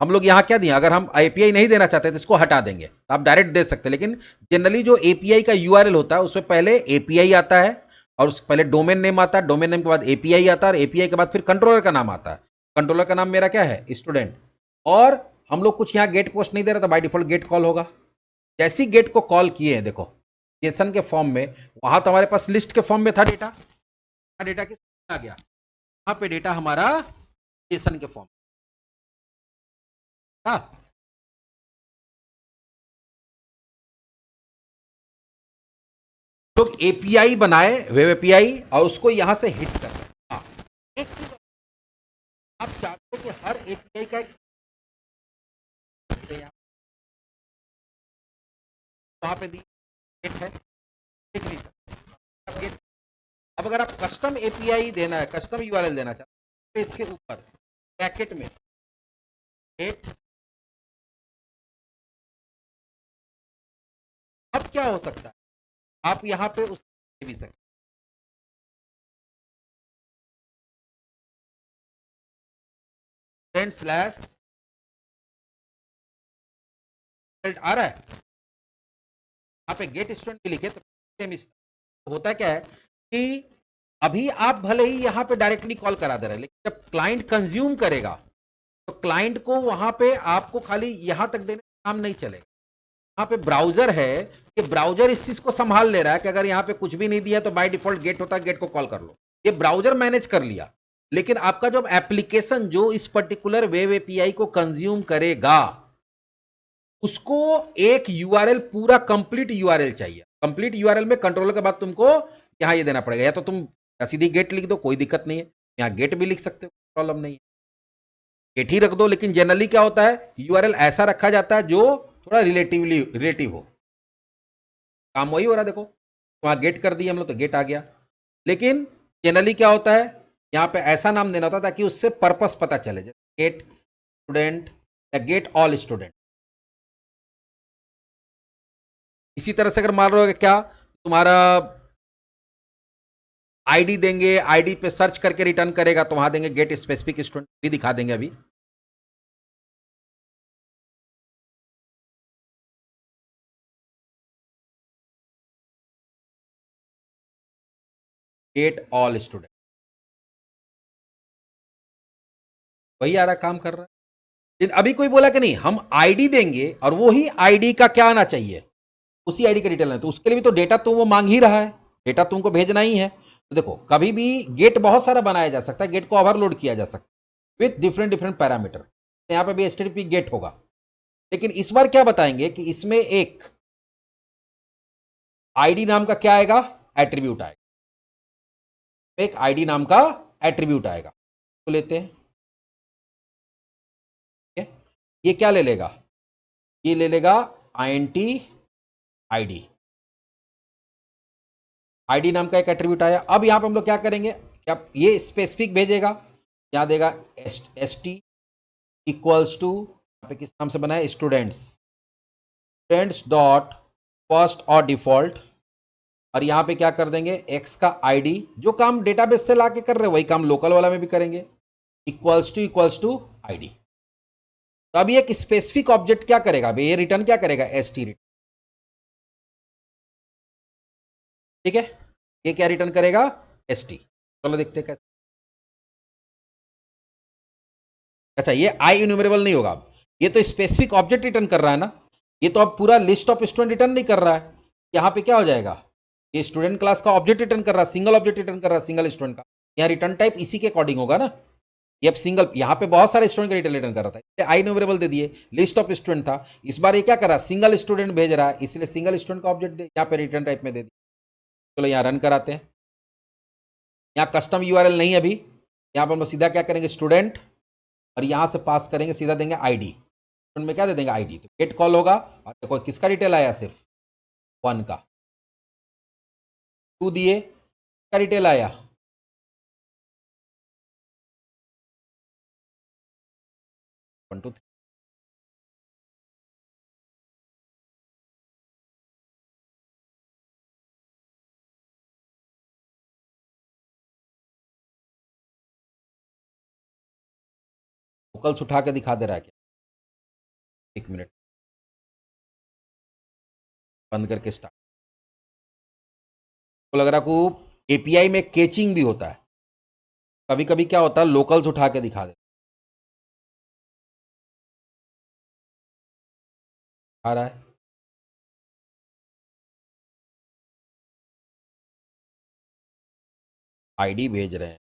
हम लोग यहाँ क्या दिए, अगर हम एपीआई नहीं देना चाहते तो इसको हटा देंगे, तो आप डायरेक्ट दे सकते हैं। लेकिन जनरली जो एपीआई का यूआरएल होता है उसमें पहले एपीआई आता है और उससे पहले डोमेन नेम आता है, डोमेन नेम के बाद एपीआई आता है और एपीआई के बाद फिर कंट्रोलर का नाम आता है। कंट्रोलर का नाम मेरा क्या है, स्टूडेंट। और हम लोग कुछ यहाँ गेट पोस्ट नहीं दे रहे, तो बाय डिफॉल्ट गेट कॉल होगा। जैसे ही गेट को कॉल किए हैं, देखो जेसन के फॉर्म में, वहां तो हमारे पास लिस्ट के फॉर्म में था डेटा, डेटा किस आ गया, वहां पे डेटा हमारा जेसन के फॉर्म था। लोग एपीआई बनाए, वेब एपीआई, और उसको यहां से हिट कर रहे हैं। हाँ, एक चीज आप चाहते हो कि हर एपीआई का एक वहां पे दी गेट है, लिख नहीं सकते गेट। अब अगर आप कस्टम एपीआई देना है, कस्टम यूआरएल देना चाहते हैं, तो इसके ऊपर ब्रैकेट में गेट। अब क्या हो सकता है, आप यहां पे उस भी सकते स्लैश आ रहा है, यहाँ पे गेट स्टूडेंट भी लिखे तो होता क्या है कि अभी आप भले ही यहाँ पे डायरेक्टली कॉल करा दे रहे हैं, लेकिन जब क्लाइंट कंज्यूम करेगा तो क्लाइंट को वहां पे आपको खाली यहां तक देने का काम नहीं चलेगा। यहाँ पे ब्राउजर है कि ब्राउजर इस चीज को संभाल ले रहा है कि अगर यहाँ पे कुछ भी नहीं दिया तो बाय डिफॉल्ट गेट होता है, गेट को कॉल कर लो, ये ब्राउजर मैनेज कर लिया। लेकिन आपका जब एप्लीकेशन जो इस पर्टिकुलर वेब एपीआई को कंज्यूम करेगा, उसको एक यूआरएल, पूरा कंप्लीट यूआरएल चाहिए। कंप्लीट यूआरएल में कंट्रोलर के बाद तुमको यहां ये देना पड़ेगा, या तो तुम सीधी गेट लिख दो, कोई दिक्कत नहीं है, यहाँ गेट भी लिख सकते हो, प्रॉब्लम नहीं है, गेट ही रख दो। लेकिन जनरली क्या होता है, यूआरएल ऐसा रखा जाता है जो थोड़ा रिलेटिव हो। काम वही हो रहा है, देखो वहां गेट कर दिया हम लोग तो गेट आ गया। लेकिन जनरली क्या होता है, यहाँ पे ऐसा नाम देना होता है ताकि उससे पर्पस पता चले, जैसे गेट स्टूडेंट या गेट ऑल स्टूडेंट। इसी तरह से अगर मान रहे हो क्या, तुम्हारा आईडी देंगे, आईडी पे सर्च करके रिटर्न करेगा तो वहां देंगे गेट स्पेसिफिक स्टूडेंट, भी दिखा देंगे अभी। गेट ऑल स्टूडेंट, वही आ रहा, काम कर रहा है। लेकिन अभी कोई बोला कि नहीं हम आईडी देंगे और वो ही आईडी का क्या आना चाहिए, उसी आईडी का डिटेल है, तो उसके लिए भी तो डेटा तो वो मांग ही रहा है, डेटा तुमको भेजना ही है। तो देखो कभी भी गेट बहुत सारा बनाया जा सकता है, गेट को ओवरलोड किया जा सकता है विथ डिफरेंट डिफरेंट पैरामीटर। यहाँ पे भी एचटीटीपी गेट होगा, लेकिन इस बार क्या बताएंगे कि इसमें एक आईडी नाम का क्या आएगा, एट्रीब्यूट आएगा, एक आईडी नाम का एट्रीब्यूट आएगा। तो लेते हैं, ये क्या ले लेगा, ये ले लेगा आईएनटी आईडी, आईडी नाम का एक एट्रीब्यूट आया। अब यहां पे हम लोग क्या करेंगे, क्या ये स्पेसिफिक भेजेगा, यहां देगा एस टी इक्वल्स टू, यहाँ पे किस नाम से बना है, स्टूडेंट्स डॉट फर्स्ट और डिफॉल्ट, और यहाँ पे क्या कर देंगे, एक्स का आईडी, जो काम डेटाबेस से लाके कर रहे हैं वही काम लोकल वाला में भी करेंगे, इक्वल्स टू आईडी। तो अभी एक स्पेसिफिक ऑब्जेक्ट क्या करेगा, अभी ये रिटर्न क्या करेगा, एस टी रिटर्न, ठीक है, ये क्या रिटर्न करेगा, एस टी। चलो देखते हैं कैसे। अच्छा, ये आई इन्यूमरेबल नहीं होगा, अब ये तो स्पेसिफिक ऑब्जेक्ट रिटर्न कर रहा है ना, ये तो अब पूरा लिस्ट ऑफ स्टूडेंट रिटर्न नहीं कर रहा है। यहाँ पे क्या हो जाएगा, ये स्टूडेंट क्लास का ऑब्जेक्ट रिटर्न कर रहा है, सिंगल ऑब्जेक्ट रिटर्न कर रहा है, सिंगल स्टूडेंट का, यहाँ रिटर्न टाइप इसी के अकॉर्डिंग होगा ना। ये अब सिंगल, यहाँ पे बहुत सारे स्टूडेंट का रिटर्न रिटर्न कर रहा था, आई इन्यूमरेबल दे दिए, लिस्ट ऑफ स्टूडेंट था, इस बार ये क्या कर रहा है, सिंगल स्टूडेंट भेज रहा है, इसलिए सिंगल स्टूडेंट का ऑब्जेक्ट यहाँ पे रिटर्न टाइप में दे दिया। चलो यहाँ रन कराते हैं, यहाँ कस्टम यूआरएल नहीं है अभी, यहाँ पर हम सीधा क्या करेंगे, स्टूडेंट, और यहाँ से पास करेंगे, सीधा देंगे आईडी, में क्या दे देंगे, आईडी, तो गेट कॉल होगा, और देखो किसका डिटेल आया, सिर्फ 1 का, 2 दिए, का डिटेल आया, 1 2 3, लोकल्स उठा के दिखा दे रहा है क्या, 1 मिनट, बंद करके स्टार्ट। तो लग रहा को एपीआई में केचिंग भी होता है, कभी कभी क्या होता है, लोकल्स उठा के दिखा दे, आ रहा है, आईडी भेज रहे हैं,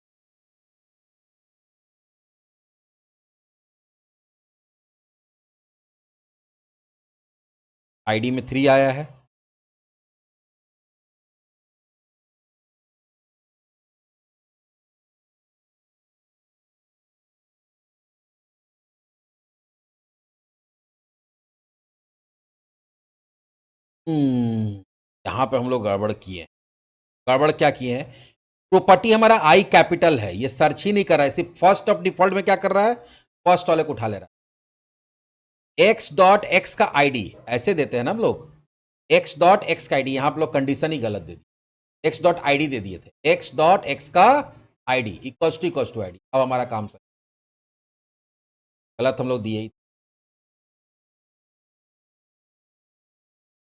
आईडी में 3 आया है, यहाँ पे हम लोग गड़बड़ किए, गड़बड़ क्या किए हैं, प्रॉपर्टी हमारा आई कैपिटल है, ये सर्च ही नहीं कर रहा है, सिर्फ फर्स्ट ऑफ डिफॉल्ट में क्या कर रहा है, फर्स्ट वाले को उठा ले रहा है, एक्स डॉट एक्स का आईडी, ऐसे देते हैं ना हम लोग, एक्स डॉट एक्स का आईडी, यहां आप लोग कंडीशन ही गलत दे दी, एक्स डॉट आईडी दे दिए थे, एक्स डॉट एक्स का आईडी इक्वल्स टू आईडी, अब हमारा काम सर गलत हम लोग दिए ही,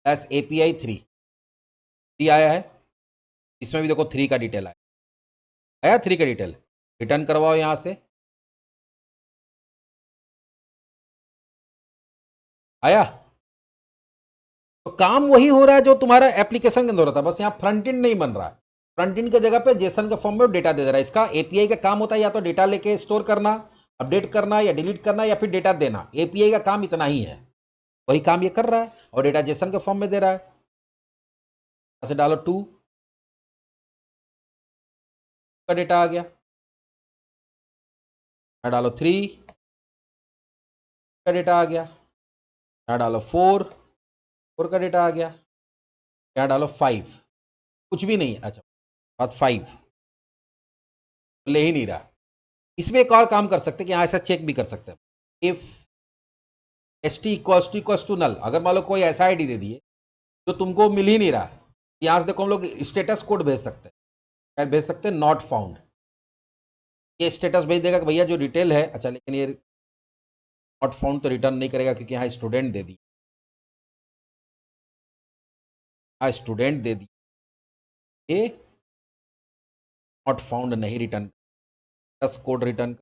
प्लस एपीआई 3 आया है, इसमें भी देखो 3 का डिटेल आया 3 का डिटेल, रिटर्न करवाओ यहां से, आया, तो काम वही हो रहा है जो तुम्हारा एप्लीकेशन के अंदर हो रहा था, बस यहाँ फ्रंट एंड नहीं बन रहा है, फ्रंट एंड की जगह पे जेसन के फॉर्म में डेटा दे रहा है, इसका एपीआई का काम होता है या तो डेटा लेके स्टोर करना, अपडेट करना, या डिलीट करना, या फिर डेटा देना, एपीआई का काम इतना ही है, वही काम ये कर रहा है, और डेटा जेसन के फॉर्म में दे रहा है, ऐसे डालो 2 का डेटा आ गया, यहाँ डालो 3 का डेटा आ गया, यहाँ डालो 4 का डेटा आ गया, यहाँ डालो 5, कुछ भी नहीं, अच्छा बात 5 ले ही नहीं रहा, इसमें एक और काम कर सकते हैं कि यहाँ ऐसा चेक भी कर सकते हैं, if S T equals to null, अगर मान लो कोई ऐसा आईडी दे दिए जो तुमको मिल ही नहीं रहा है, यहाँ से देखो हम लोग स्टेटस कोड भेज सकते हैं, क्या भेज सकते हैं, नॉट फाउंड, ये स्टेटस भेज देगा कि भैया जो डिटेल है, अच्छा लेकिन ये नॉट फाउंड तो रिटर्न नहीं करेगा क्योंकि यहाँ स्टूडेंट दे दी, हाँ स्टूडेंट दे दी, ये नॉट फाउंड नहीं रिटर्न, स्टेटस कोड रिटर्न,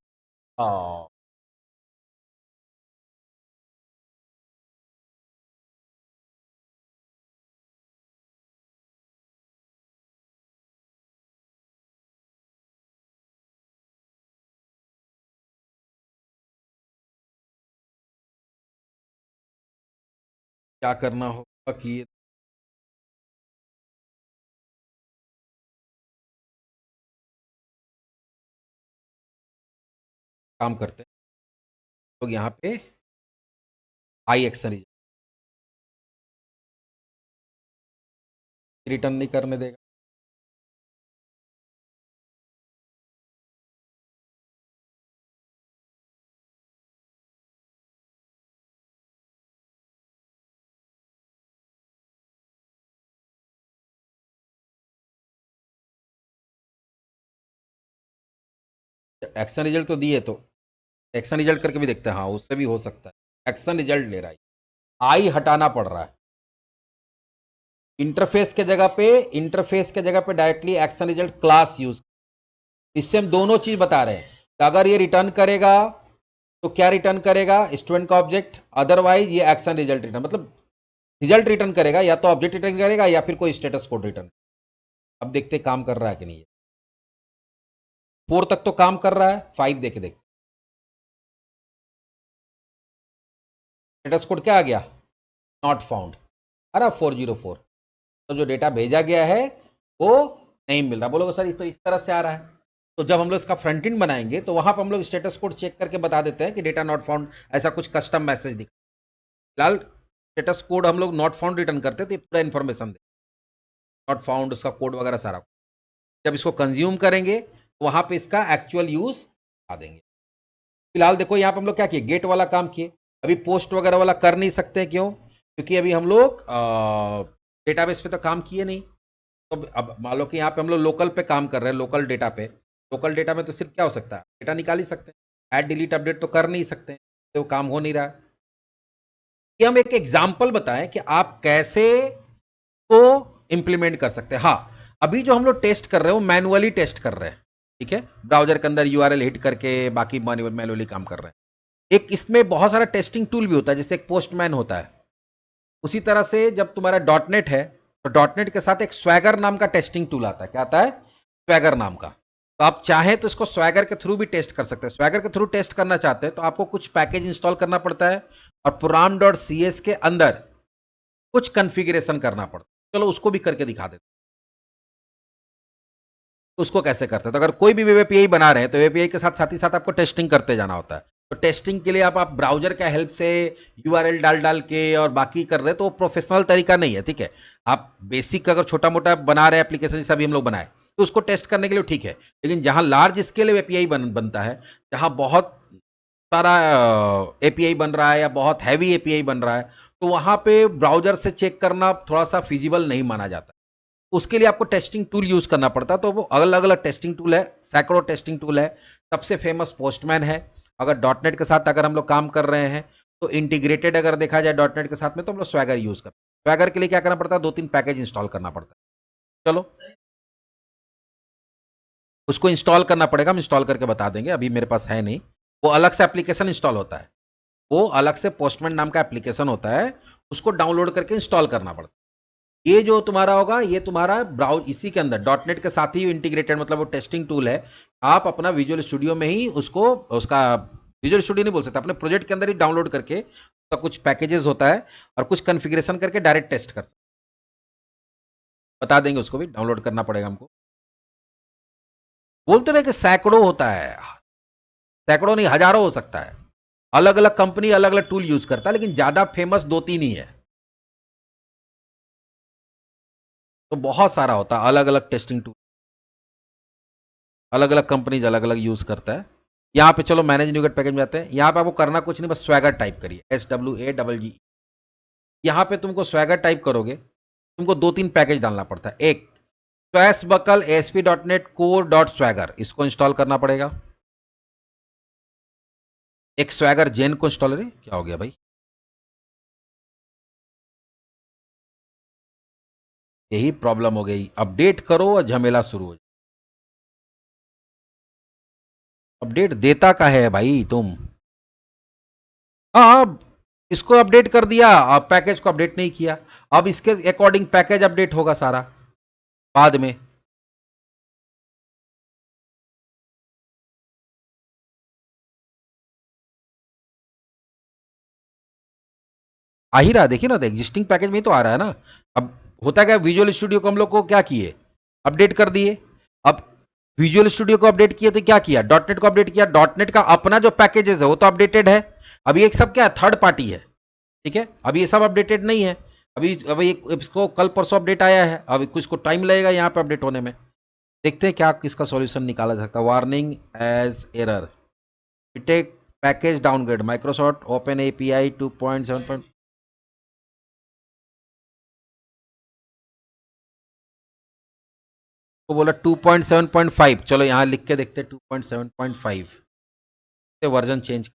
क्या करना होगा कि काम करते हैं लोग, यहाँ पे आई एक्शन रिटर्न नहीं करने देगा, एक्शन रिजल्ट तो दिए, तो एक्शन रिजल्ट करके भी देखते हैं। हाँ, उससे भी हो सकता है। एक्शन रिजल्ट ले रहा है, आई हटाना पड़ रहा है। इंटरफेस के जगह पे directly action result class use. इससे हम दोनों चीज बता रहे हैं कि अगर ये रिटर्न करेगा तो क्या रिटर्न करेगा, स्टूडेंट का ऑब्जेक्ट, अदरवाइज ये एक्शन रिजल्ट रिटर्न, मतलब रिजल्ट रिटर्न करेगा, या तो ऑब्जेक्ट रिटर्न करेगा या फिर कोई स्टेटस कोड रिटर्न। अब देखते काम कर रहा है कि नहीं। 4 तक तो काम कर रहा है, 5 देखे देखते। स्टेटस कोड क्या आ गया, नॉट फाउंड। अरे 404, तो जो डेटा भेजा गया है वो नहीं मिल रहा। बोलोगे सर तो इस तरह से आ रहा है। तो जब हम लोग इसका फ्रंट एंड बनाएंगे तो वहां पर हम लोग स्टेटस कोड चेक करके बता देते हैं कि डेटा नॉट फाउंड, ऐसा कुछ कस्टम मैसेज दिखा। फिलहाल स्टेटस कोड हम लोग नॉट फाउंड रिटर्न करते, तो ये पूरा इन्फॉर्मेशन दे, नॉट फाउंड, उसका कोड वगैरह सारा। जब इसको कंज्यूम करेंगे तो वहां पे इसका एक्चुअल यूज आ देंगे। फिलहाल देखो यहाँ पे हम लोग क्या किए, गेट वाला काम किए। अभी पोस्ट वगैरह वाला कर नहीं सकते, क्यों? क्योंकि अभी हम लोग डेटाबेस पे तो काम किए नहीं। तो अब मान लो कि यहाँ पे हम लोग लोकल पे काम कर रहे हैं, लोकल डेटा पे। लोकल डेटा में तो सिर्फ क्या हो सकता है, डेटा निकाल ही सकते हैं, ऐड डिलीट अपडेट तो कर नहीं सकते, तो काम हो नहीं रहा है। कि हम एक एग्जाम्पल बताएं कि आप कैसे को इंप्लीमेंट कर सकते हैं। हाँ, अभी जो हम लोग टेस्ट कर रहे हैं वो मैनुअली टेस्ट कर रहे हैं, ठीक है, ब्राउजर के अंदर यूआरएल हिट करके, बाकी मैनुअली काम कर रहे हैं। एक इसमें बहुत सारा टेस्टिंग टूल भी होता है, जैसे एक पोस्टमैन होता है। उसी तरह से जब तुम्हारा डॉटनेट है तो डॉटनेट के साथ एक स्वैगर नाम का टेस्टिंग टूल आता है। क्या आता है? स्वैगर नाम का। तो आप चाहें तो इसको स्वैगर के थ्रू भी टेस्ट कर सकते हैं। स्वैगर के थ्रू टेस्ट करना चाहते हैं तो आपको कुछ पैकेज इंस्टॉल करना पड़ता है और program.cs के अंदर कुछ कॉन्फ़िगरेशन करना पड़ता है। चलो उसको भी करके दिखा देते हैं। उसको कैसे करते हैं, तो अगर कोई भी वेब एपीआई बना रहे हैं तो वेब एपीआई के साथ ही साथ आपको टेस्टिंग करते जाना होता है। तो टेस्टिंग के लिए आप ब्राउजर का हेल्प से यूआरएल डाल के और बाकी कर रहे हैं, तो वो प्रोफेशनल तरीका नहीं है, ठीक है। आप बेसिक अगर छोटा मोटा बना रहे हैं एप्लीकेशन, जैसे अभी हम लोग बनाए, तो उसको टेस्ट करने के लिए ठीक है। लेकिन जहां लार्ज स्केल एपीआई बनता है, जहां बहुत सारा एपीआई बन रहा है या बहुत हैवी एपीआई बन रहा है, तो वहां पे ब्राउजर से चेक करना थोड़ा सा फिजिबल नहीं माना जाता। उसके लिए आपको टेस्टिंग टूल यूज करना पड़ता है। तो वो अलग अलग टेस्टिंग टूल है, सैकड़ों टेस्टिंग टूल है। सबसे फेमस पोस्टमैन है। अगर डॉटनेट के साथ अगर हम लोग काम कर रहे हैं तो इंटीग्रेटेड अगर देखा जाए डॉटनेट के साथ में, तो हम लोग स्वैगर यूज करते हैं। स्वैगर के लिए क्या करना पड़ता है, 2-3 पैकेज इंस्टॉल करना पड़ता है। चलो उसको इंस्टॉल करना पड़ेगा, हम इंस्टॉल करके बता देंगे, अभी मेरे पास है नहीं। वो अलग से एप्लीकेशन इंस्टॉल होता है, वो अलग से पोस्टमैन नाम का एप्लीकेशन होता है, उसको डाउनलोड करके इंस्टॉल करना पड़ता है। ये जो तुम्हारा होगा, ये तुम्हारा ब्राउज इसी के अंदर डॉटनेट के साथ ही इंटीग्रेटेड, मतलब वो टेस्टिंग टूल है। आप अपना विजुअल स्टूडियो में ही उसको, उसका विजुअल स्टूडियो नहीं बोल सकते, अपने प्रोजेक्ट के अंदर ही डाउनलोड करके उसका कुछ पैकेजेस होता है और कुछ कॉन्फ़िगरेशन करके डायरेक्ट टेस्ट कर सकते। बता देंगे, उसको भी डाउनलोड करना पड़ेगा हमको। बोलते रहे कि सैकड़ों होता है, सैकड़ों नहीं हजारों हो सकता है। अलग अलग कंपनी अलग अलग टूल यूज करता है, लेकिन ज्यादा फेमस 2-3 ही है। तो बहुत सारा होता है अलग अलग टेस्टिंग टूल, अलग अलग कंपनीज अलग अलग यूज करता है। यहाँ पे चलो मैनेज न्यूगेट पैकेज में आते हैं। यहाँ पे आपको करना कुछ नहीं, बस स्वैगर टाइप करिए, SWAGG। यहाँ पे तुमको स्वैगर टाइप करोगे, तुमको 2-3 पैकेज डालना पड़ता है। एक स्वैसबकल ASP.NET Core .swagger, इसको इंस्टॉल करना पड़ेगा। एक स्वैगर जेन को इंस्टॉल, अरे क्या हो गया भाई, यही प्रॉब्लम हो गई। अपडेट करो और झमेला शुरू हो जाए। अपडेट देता का है भाई तुम। हाँ, इसको अपडेट कर दिया, अब पैकेज को अपडेट नहीं किया। अब इसके अकॉर्डिंग पैकेज अपडेट होगा सारा बाद में। आ ही रहा, देखिए ना, तो एग्जिस्टिंग पैकेज में ही तो आ रहा है ना। अब होता क्या, विजुअल स्टूडियो को हम लोग को क्या किए, अपडेट कर दिए। अब विजुअल स्टूडियो को अपडेट किया तो क्या किया, डॉटनेट को अपडेट किया। डॉटनेट का अपना जो पैकेजेस है वो तो अपडेटेड है। अभी एक सब क्या है, थर्ड पार्टी है, ठीक है। अभी ये सब अपडेटेड नहीं है। अभी इसको कल परसों अपडेट आया है, अभी कुछ को टाइम लगेगा यहाँ पे अपडेट होने में। देखते हैं क्या किसका सॉल्यूशन निकाला जा सकता है। Warning as error, take package downgrade, Microsoft open API 2.7. तो बोला 2.7.5, चलो यहाँ लिख के देखते 2.7.5 से वर्जन चेंज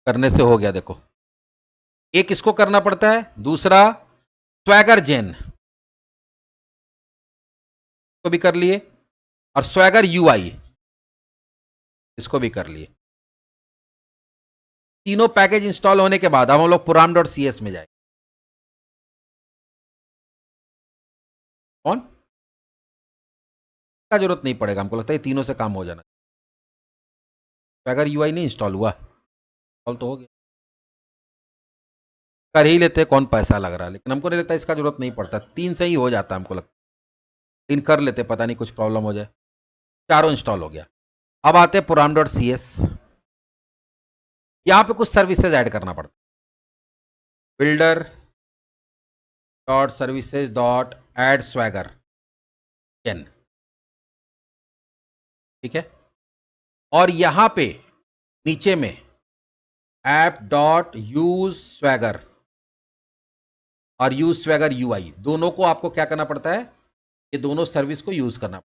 करने से हो गया। देखो एक इसको करना पड़ता है, दूसरा स्वैगर जेन को भी कर लिए और स्वैगर यूआई इसको भी कर लिए। तीनों पैकेज इंस्टॉल होने के बाद अब हम लोग puram.cs में जाए। कौन का जरूरत नहीं पड़ेगा, हमको लगता है तीनों से काम हो जाना। स्वैगर यूआई नहीं इंस्टॉल हुआ, इंस्टॉल तो हो गया, कर ही लेते, कौन पैसा लग रहा है, लेकिन हमको नहीं लगता इसका जरूरत नहीं पड़ता, 3 से ही हो जाता हमको लगता, 3 कर लेते, पता नहीं कुछ प्रॉब्लम हो जाए। चारों इंस्टॉल हो गया। अब आते हैं puram.cs। यहां पे कुछ सर्विसेज ऐड करना पड़ता है। Builder dot services dot add swagger gen, ठीक है। और यहां पे नीचे में ऐप डॉट यूज स्वैगर और यूज स्वैगर यूआई, दोनों को आपको क्या करना पड़ता है, ये दोनों सर्विस को यूज करना।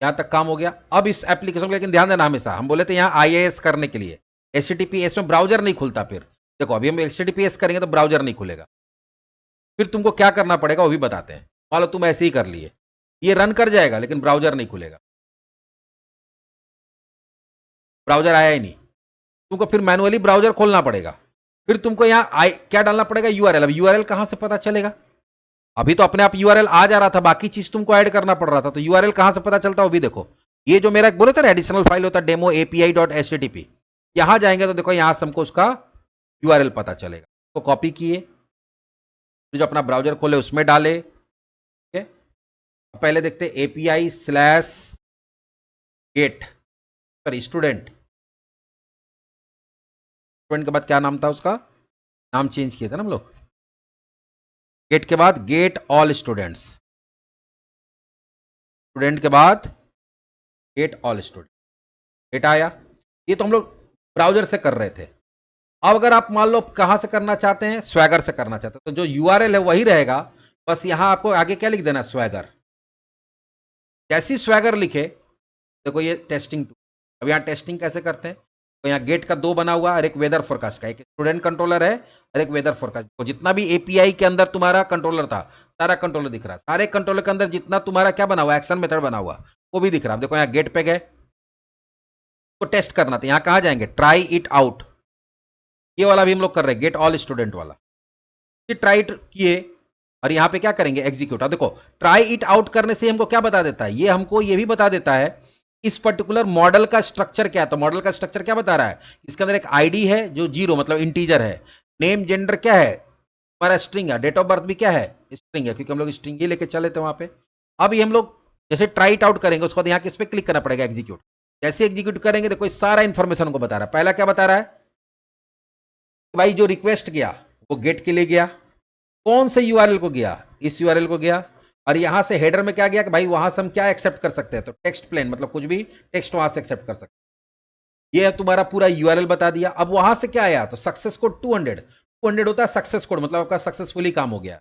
यहां तक काम हो गया। अब इस एप्लीकेशन को लेकिन ध्यान देना, हमेशा हम बोले थे यहां IIS करने के लिए HTTPS में ब्राउजर नहीं खुलता। फिर देखो अभी हम HTTPS करेंगे तो ब्राउजर नहीं खुलेगा, फिर तुमको क्या करना पड़ेगा वो भी बताते हैं। मान लो तुम ऐसे ही कर लिए, ये रन कर जाएगा लेकिन ब्राउजर नहीं खुलेगा, ब्राउजर आया ही नहीं, तुमको फिर मैनुअली ब्राउजर खोलना पड़ेगा। फिर तुमको यहाँ क्या डालना पड़ेगा, URL। अब URL कहां से पता चलेगा, अभी तो अपने आप URL आ जा रहा था, बाकी चीज तुमको ऐड करना पड़ रहा था, तो URL कहां से पता चलता, वो भी देखो। ये जो मेरा बोले था ना एडिशनल फाइल होता है डेमो API.http, यहां जाएंगे तो देखो यहां से हमको उसका URL पता चलेगा। तो कॉपी किए, जो अपना ब्राउजर खोले उसमें डाले, ठीक है। पहले देखते API/get सॉरी स्टूडेंट के बाद क्या नाम था उसका, नाम चेंज किया था ना हम लोग। गेट के बाद गेट ऑल स्टूडेंट्स, स्टूडेंट के बाद गेट ऑल स्टूडेंट, गेट आया। ये तो हम लोग ब्राउजर से कर रहे थे। अब अगर आप मान लो कहां से करना चाहते हैं, स्वैगर से करना चाहते हैं, तो जो URL है वही रहेगा, बस यहां आपको आगे क्या लिख देना, स्वैगर। जैसी स्वैगर लिखे, देखो ये टेस्टिंग। अब यहां टेस्टिंग कैसे करते हैं, तो यहाँ गेट का 2 बना हुआ और एक वेदर फोरकास्ट का, एक स्टूडेंट कंट्रोलर है और एक वेदर फोरकास्ट। तो जितना भी API के अंदर तुम्हारा कंट्रोलर था, सारा कंट्रोलर दिख रहा है। सारे कंट्रोलर के अंदर जितना तुम्हारा क्या बना हुआ, एक्शन मेथड बना हुआ, वो भी दिख रहा है। देखो यहाँ गेट पे गए तो टेस्ट करना था, यहाँ कहाँ जाएंगे, ट्राई इट आउट, ये वाला भी हम लोग कर रहे हैं, गेट ऑल स्टूडेंट वाला। ट्राई इट किए और यहाँ पे क्या करेंगे, एग्जीक्यूट। अब देखो ट्राई इट आउट करने से हमको क्या बता देता है, ये हमको ये भी बता देता है इस पर्टिकुलर मॉडल का स्ट्रक्चर क्या है। तो मॉडल का स्ट्रक्चर क्या बता रहा है, इसके अंदर एक आईडी है जो 0 मतलब इंटीजर है, नेम जेंडर क्या है, हमारा स्ट्रिंग है, डेट ऑफ बर्थ भी क्या है, स्ट्रिंग है, क्योंकि हम लोग स्ट्रिंग ही लेके चले थे वहां पे। अब ये हम लोग जैसे ट्राई इट आउट करेंगे, उसके बाद यहाँ किस पे क्लिक करना पड़ेगा, एग्जीक्यूट। जैसे एग्जीक्यूट करेंगे देखो सारा इंफॉर्मेशन को बता रहा है। पहला क्या बता रहा है, भाई जो रिक्वेस्ट गया वो गेट के लिए गया, कौन से URL को गया, इस URL को गया, और यहां से हेडर में क्या गया कि भाई वहां से हम क्या एक्सेप्ट कर सकते हैं, तो टेक्स्ट प्लेन मतलब कुछ भी टेक्स्ट वहां से एक्सेप्ट कर सकते हैं। ये तुम्हारा पूरा URL बता दिया। अब वहां से क्या आया, तो सक्सेस कोड 200 होता है सक्सेस कोड, मतलब आपका सक्सेसफुली काम हो गया।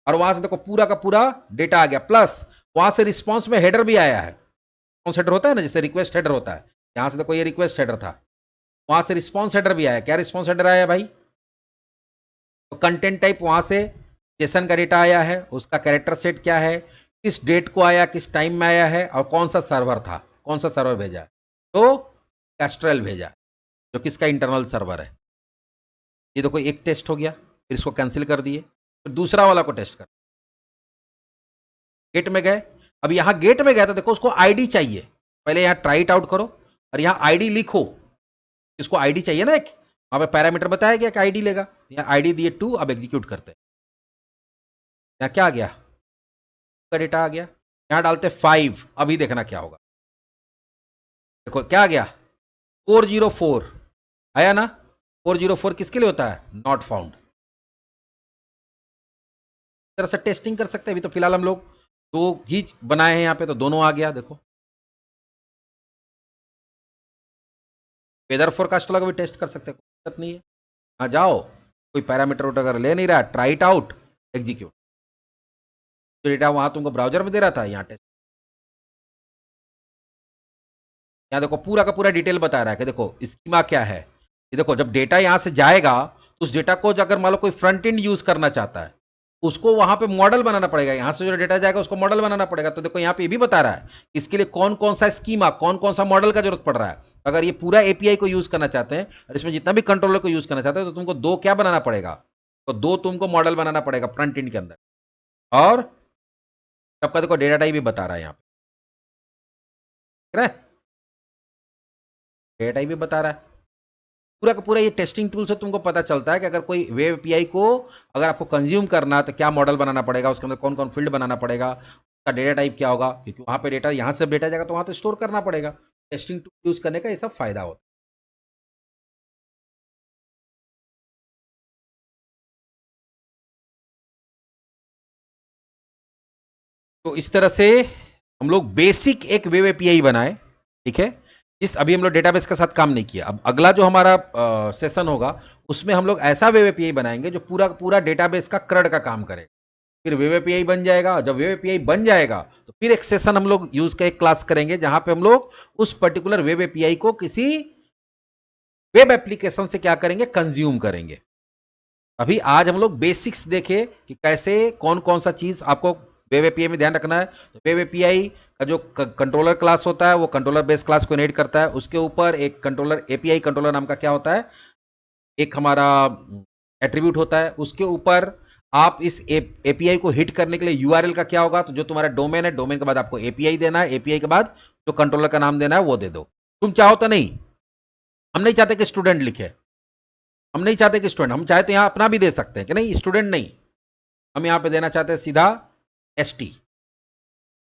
और वहां से देखो पूरा का पूरा डेटा आ गया, प्लस वहां से रिस्पॉन्स में हेडर भी आया है। रिस्पॉन्स हेडर होता है ना, जैसे रिक्वेस्ट हेडर होता है, यहां से देखो ये रिक्वेस्ट हेडर था, वहां से रिस्पॉन्स हेडर भी आया। क्या रिस्पॉन्स हेडर आया भाई, तो कंटेंट टाइप वहां से जेसन का डेटा आया है, उसका कैरेक्टर सेट क्या है, किस डेट को आया, किस टाइम में आया है, और कौन सा सर्वर था, कौन सा सर्वर भेजा है, तो कैस्ट्रेल भेजा है, जो किसका इंटरनल सर्वर है। ये देखो एक टेस्ट हो गया, फिर इसको कैंसिल कर दिए, फिर दूसरा वाला को टेस्ट कर, गेट में गए। अब यहां गेट में गया तो देखो उसको आईडी चाहिए, पहले यहां ट्राई इट आउट करो और यहां आईडी लिखो, इसको आईडी चाहिए ना, एक वहां पे पैरामीटर बताया गया कि आईडी लेगा, यहां आईडी दिए 2। अब एग्जीक्यूट करते हैं, यहां क्या आ गया, का डेटा आ गया, यहां डालते 5। अभी देखना क्या होगा, देखो क्या आ गया, 404 आया ना। 404 किसके लिए होता है, नॉट फाउंड। तरह से टेस्टिंग कर सकते हैं। अभी तो फिलहाल हम लोग दो ही बनाए हैं यहाँ पे, तो दोनों आ गया। देखो वेदर फोरकास्ट वाला का भी टेस्ट कर सकते हैं, कोई दिक्कत नहीं है। हाँ जाओ, कोई पैरामीटर अगर ले नहीं रहा, ट्राई इट आउट, एग्जीक्यूट। जो डेटा वहां तुमको ब्राउजर में दे रहा था, यहाँ टेस्ट। यहाँ देखो पूरा का पूरा डिटेल बता रहा है कि देखो स्कीमा क्या है। ये देखो जब डेटा यहाँ से जाएगा तो उस डेटा को अगर मान लो कोई फ्रंट एंड यूज करना चाहता है, उसको वहां पे मॉडल बनाना पड़ेगा। यहाँ से जो डेटा जाएगा उसको मॉडल बनाना पड़ेगा। तो देखो यहाँ पे ये भी बता रहा है इसके लिए कौन कौन सा स्कीमा, कौन कौन सा मॉडल का जरूरत पड़ रहा है। अगर ये पूरा एपीआई को यूज करना चाहते हैं और इसमें जितना भी कंट्रोलर को यूज करना चाहते हैं, तो तुमको दो क्या बनाना पड़ेगा, तो दो तुमको मॉडल बनाना पड़ेगा फ्रंट एंड के अंदर। और सबका देखो डेटा टाइप भी बता रहा है यहाँ पे, डेटा टाइप भी बता रहा है। पूरा का पूरा ये टेस्टिंग टूल से तुमको पता चलता है कि अगर कोई वेब एपीआई को अगर आपको कंज्यूम करना तो क्या मॉडल बनाना पड़ेगा, उसके अंदर कौन कौन फील्ड बनाना पड़ेगा, उसका डेटा टाइप क्या होगा, क्योंकि वहाँ पे डेटा यहाँ से डेटा जाएगा तो वहाँ तो स्टोर करना पड़ेगा। टेस्टिंग टूल यूज करने का ये सब फायदा होता है। तो इस तरह से हम लोग बेसिक एक वेब एपीआई बनाए, ठीक है। इस अभी हम लोग डेटाबेस के साथ काम नहीं किया। अब अगला जो हमारा सेशन होगा उसमें हम लोग ऐसा वेब एपीआई बनाएंगे जो पूरा पूरा डेटाबेस का क्रड का काम करे। फिर वेब एपीआई बन जाएगा। जब वेब एपीआई बन जाएगा तो फिर एक सेशन हम लोग यूज का एक क्लास करेंगे जहां पे हम लोग उस पर्टिकुलर वेब एपीआई को किसी वेब एप्लीकेशन से क्या करेंगे, कंज्यूम करेंगे। अभी आज हम लोग बेसिक्स देखे कि कैसे कौन कौन सा चीज आपको वेब एपीआई में ध्यान रखना है। तो वेब एपीआई का जो कंट्रोलर क्लास होता है वो कंट्रोलर बेस क्लास को इनहेरिट करता है। उसके ऊपर एक कंट्रोलर एपीआई कंट्रोलर नाम का क्या होता है, एक हमारा एट्रीब्यूट होता है। उसके ऊपर आप इस एपीआई को हिट करने के लिए यूआरएल का क्या होगा, तो जो तुम्हारा डोमेन है, डोमेन के बाद आपको एपीआई देना है, एपीआई के बाद जो कंट्रोलर का नाम देना है वो दे दो। तुम चाहो तो नहीं, हम नहीं चाहते कि स्टूडेंट लिखे, हम नहीं चाहते कि स्टूडेंट, हम चाहे तो यहां अपना भी दे सकते हैं कि नहीं स्टूडेंट नहीं, हम यहां पे देना चाहते हैं सीधा एसटी।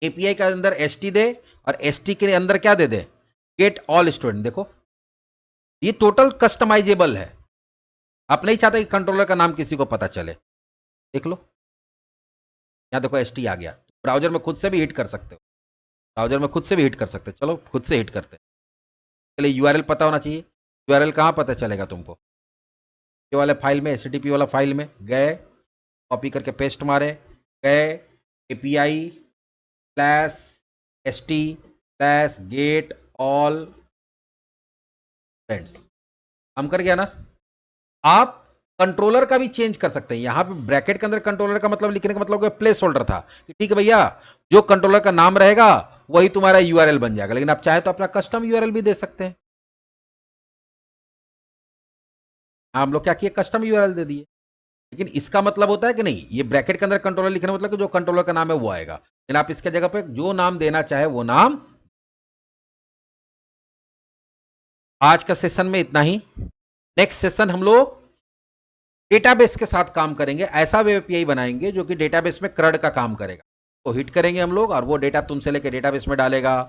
एपीआई के अंदर एसटी दे और एसटी के अंदर क्या दे दे, गेट ऑल स्टूडेंट। देखो ये टोटल कस्टमाइजेबल है। आप नहीं चाहते कि कंट्रोलर का नाम किसी को पता चले, देख लो यहाँ देखो एसटी आ गया। ब्राउजर में खुद से भी हिट कर सकते हो, ब्राउजर में खुद से भी हिट कर सकते हो। चलो खुद से हिट करते हैं। चलिए यूआरएल पता होना चाहिए। यूआरएल कहाँ पता चलेगा तुमको, ये वाले फाइल में, एचटीटीपी वाला फाइल में गए, कॉपी करके पेस्ट मारे, गए API slash ST slash get all friends, हम कर गया ना। आप कंट्रोलर का भी चेंज कर सकते हैं। यहां पे ब्रैकेट के अंदर कंट्रोलर का मतलब लिखने का मतलब प्लेस होल्डर था कि ठीक है भैया जो कंट्रोलर का नाम रहेगा वही तुम्हारा यूआरएल बन जाएगा। लेकिन आप चाहे तो अपना कस्टम यूआरएल भी दे सकते हैं। हम लोग क्या किए, कस्टम यूआरएल दे दिए। लेकिन इसका मतलब होता है कि नहीं, ये ब्रैकेट के अंदर कंट्रोलर लिखने मतलब कि जो कंट्रोलर का नाम है वो आएगा। लेकिन आप इसके जगह पे जो नाम देना चाहे वो नाम। आज का सेशन में इतना ही। नेक्स्ट सेशन हम लोग डेटाबेस के साथ काम करेंगे। ऐसा वेब एपीआई बनाएंगे जो कि डेटाबेस में क्रड का काम करेगा। तो हिट करेंगे हम लोग और वो डेटा तुमसे लेके डेटाबेस में डालेगा।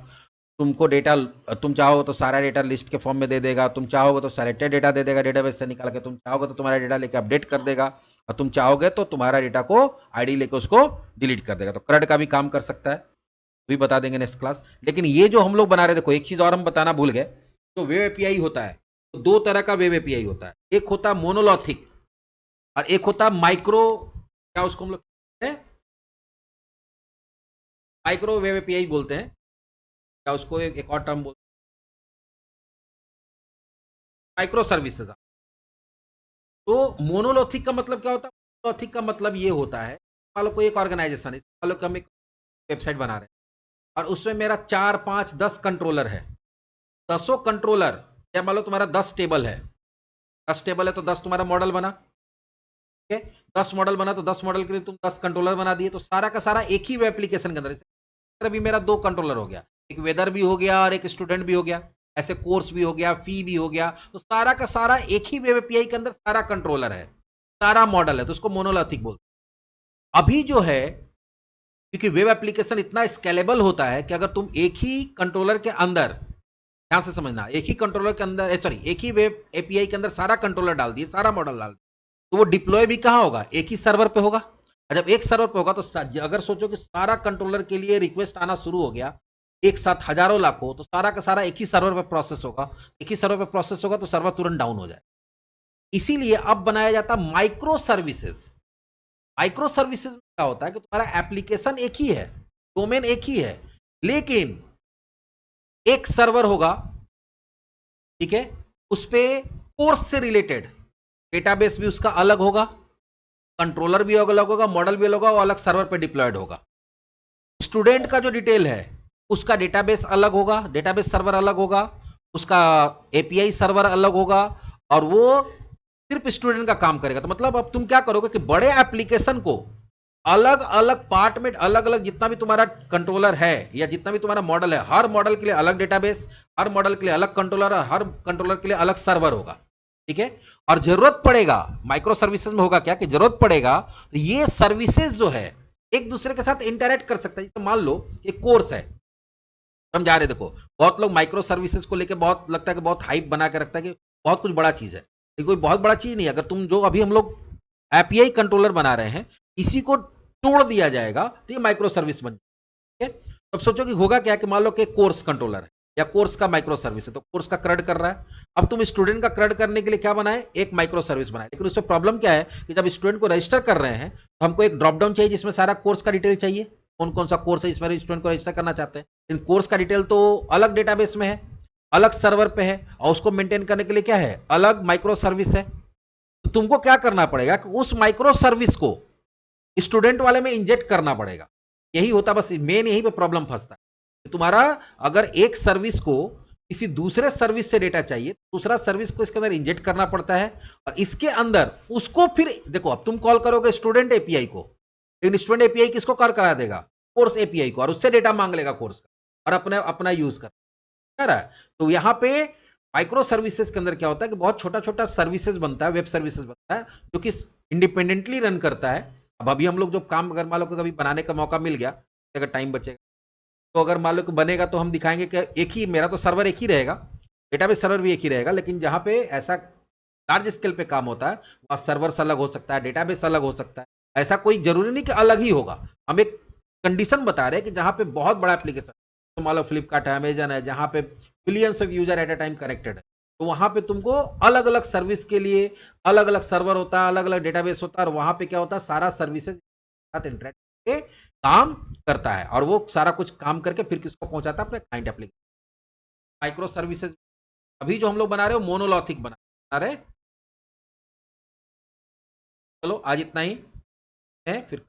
तुमको डेटा, तुम चाहो तो सारा डेटा लिस्ट के फॉर्म में दे देगा, तुम चाहोगे तो सेलेक्टेड डेटा दे देगा डेटाबेस से निकाल के, तुम चाहोगे तो तुम्हारा डेटा लेके अपडेट कर देगा, और तुम चाहोगे तो तुम्हारा डेटा को आईडी लेके उसको डिलीट कर देगा। तो क्रड का भी काम कर सकता है, भी बता देंगे नेक्स्ट क्लास। लेकिन ये जो हम लोग बना रहे, देखो एक चीज और हम बताना भूल गए। तो वेब एपीआई होता है, तो दो तरह का वेब एपीआई होता है। एक होता है मोनोलॉथिक और एक होता है माइक्रो, क्या उसको हम लोग माइक्रो वेब एपीआई बोलते हैं, क्या उसको एक और टर्म बोलते हैं, माइक्रो सर्विसेज। तो मोनोलॉथिक का मतलब क्या होता है, मोनोलॉथिक का मतलब ये होता है, मान लो कोई एक ऑर्गेनाइजेशन है, मान लो कि हम एक वेबसाइट बना रहे हैं और उसमें मेरा 4 5 10 कंट्रोलर है। 10 कंट्रोलर, या मान लो तुम्हारा 10 टेबल है, 10 टेबल है तो 10 तुम्हारा मॉडल बना, ठीक है। 10 मॉडल बना तो 10 मॉडल के लिए तुम 10 कंट्रोलर बना दिए। तो सारा का सारा एक ही वेब एप्लीकेशन के अंदर अभी मेरा 2 कंट्रोलर हो गया, एक वेदर भी हो गया और एक स्टूडेंट भी हो गया, ऐसे कोर्स भी हो गया, फी भी हो गया। तो सारा का सारा एक ही वेब एपीआई के अंदर सारा कंट्रोलर है, सारा मॉडल है, तो उसको मोनोलिथिक बोलते हैं। अभी जो है, क्योंकि वेब एप्लीकेशन इतना स्केलेबल होता है कि अगर तुम एक ही कंट्रोलर के अंदर, ध्यान से समझना, एक ही कंट्रोलर के अंदर, सॉरी एक ही वेब एपीआई के अंदर सारा कंट्रोलर डाल दिए, सारा मॉडल डाल दिए, तो वो डिप्लॉय भी कहां होगा, एक ही सर्वर पे होगा। और जब एक सर्वर पे होगा तो अगर सोचो कि सारा कंट्रोलर के लिए रिक्वेस्ट आना शुरू हो गया, एक साथ हजारों लाखों, तो सारा का सारा एक ही सर्वर पे प्रोसेस होगा। एक ही सर्वर पे प्रोसेस होगा तो सर्वर तुरंत डाउन हो जाए। इसीलिए अब बनाया जाता माइक्रो सर्विसेज। माइक्रो सर्विसेज में क्या होता है कि तुम्हारा एप्लीकेशन एक ही है, डोमेन एक ही है, लेकिन एक सर्वर होगा, ठीक है, उस पे कोर्स से रिलेटेड डेटाबेस भी उसका अलग होगा, कंट्रोलर भी अलग होगा, मॉडल भी अलग होगा, वो अलग सर्वर पे डिप्लॉयड होगा। स्टूडेंट का जो डिटेल है उसका डेटाबेस अलग होगा, डेटाबेस सर्वर अलग होगा, उसका एपीआई सर्वर अलग होगा, और वो सिर्फ स्टूडेंट का काम करेगा। तो मतलब अब तुम क्या करोगे कि बड़े एप्लीकेशन को अलग अलग पार्ट में, अलग अलग जितना भी तुम्हारा कंट्रोलर है या जितना भी तुम्हारा मॉडल है, हर मॉडल के लिए अलग डेटाबेस, हर मॉडल के लिए अलग कंट्रोलर, हर कंट्रोलर के लिए अलग सर्वर होगा, ठीक है। और जरूरत पड़ेगा, माइक्रो सर्विसेज में होगा क्या कि जरूरत पड़ेगा तो ये सर्विसेज जो है एक दूसरे के साथ इंटरेक्ट कर सकता है। जैसे मान लो एक कोर्स है, हम जा रहे, देखो बहुत लोग माइक्रो सर्विसेज को लेकर बहुत लगता है कि बहुत हाइप बना के रखता है कि बहुत कुछ बड़ा चीज है, लेकिन कोई बहुत बड़ा चीज नहीं। अगर तुम जो अभी हम लोग एपीआई कंट्रोलर बना रहे हैं, इसी को तोड़ दिया जाएगा तो ये माइक्रो सर्विस बन जाएगी। अब सोचो कि होगा क्या कि मान लो कि कोर्स कंट्रोलर है या कोर्स का माइक्रो सर्विस है, तो कोर्स का क्रड कर रहा है। अब तुम स्टूडेंट का क्रड करने के लिए क्या बनाए, एक माइक्रो सर्विस बनाए, लेकिन उसमें प्रॉब्लम क्या है कि जब स्टूडेंट को रजिस्टर कर रहे हैं तो हमको एक ड्रॉप डाउन चाहिए जिसमें सारा कोर्स का डिटेल चाहिए, कौन कौन सा कोर्स है इसमें स्टूडेंट को रजिस्टर करना चाहते हैं। इन कोर्स का डिटेल तो अलग डेटाबेस में है, अलग सर्वर पे है, और उसको मेंटेन करने के लिए क्या है, अलग माइक्रो सर्विस है। तो तुमको क्या करना पड़ेगा कि उस माइक्रो सर्विस को स्टूडेंट वाले में इंजेक्ट करना पड़ेगा। यही होता, बस मेन यही पे प्रॉब्लम फंसता है। तुम्हारा अगर एक सर्विस को किसी दूसरे सर्विस से डेटा चाहिए, दूसरा सर्विस को इसके अंदर इंजेक्ट करना पड़ता है, और इसके अंदर उसको फिर देखो, अब तुम कॉल करोगे स्टूडेंट एपीआई को, लेकिन स्टूडेंट एपीआई किसको कॉल करा देगा, कोर्स एपीआई को, और उससे डेटा मांग लेगा कोर्स का, और अपने अपना यूज कर रहा है। तो यहाँ पे माइक्रो सर्विसेज के अंदर क्या होता है कि बहुत छोटा छोटा सर्विसेज बनता है, वेब सर्विसेज बनता है, जो कि इंडिपेंडेंटली रन करता है। अब अभी हम लोग जो काम, अगर मान लो कि कभी बनाने का मौका मिल गया, अगर टाइम बचेगा, तो अगर मान लो कि बनेगा तो हम दिखाएंगे कि एक ही, मेरा तो सर्वर एक ही रहेगा, डेटाबेस सर्वर भी एक ही रहेगा, लेकिन जहाँ पे ऐसा लार्ज स्केल पे काम होता है वहाँ सर्वर्स अलग हो सकता है, डेटाबेस अलग हो सकता है। ऐसा कोई जरूरी नहीं कि अलग ही होगा, हम एक कंडीशन बता रहे हैं कि जहाँ पे बहुत बड़ा एप्लीकेशन, तो मान लो फ्लिपकार्ट है, अमेजन है, जहाँ पे billions of user at a time connected है, तो वहाँ पे तुमको अलग अलग सर्विस के लिए अलग अलग सर्वर होता है, अलग अलग डेटाबेस होता है, और वहाँ पे क्या होता है, सारा सर्विसेज साथ इंटरेक्ट के काम करता है, और वो सारा कुछ काम करके फिर किसको पहुंचाता है, अपने क्लाइंट एप्लीकेशन। माइक्रो सर्विसेज अभी जो हम लोग बना रहे हो मोनोलॉथिक बना रहे। चलो आज इतना ही है, फिर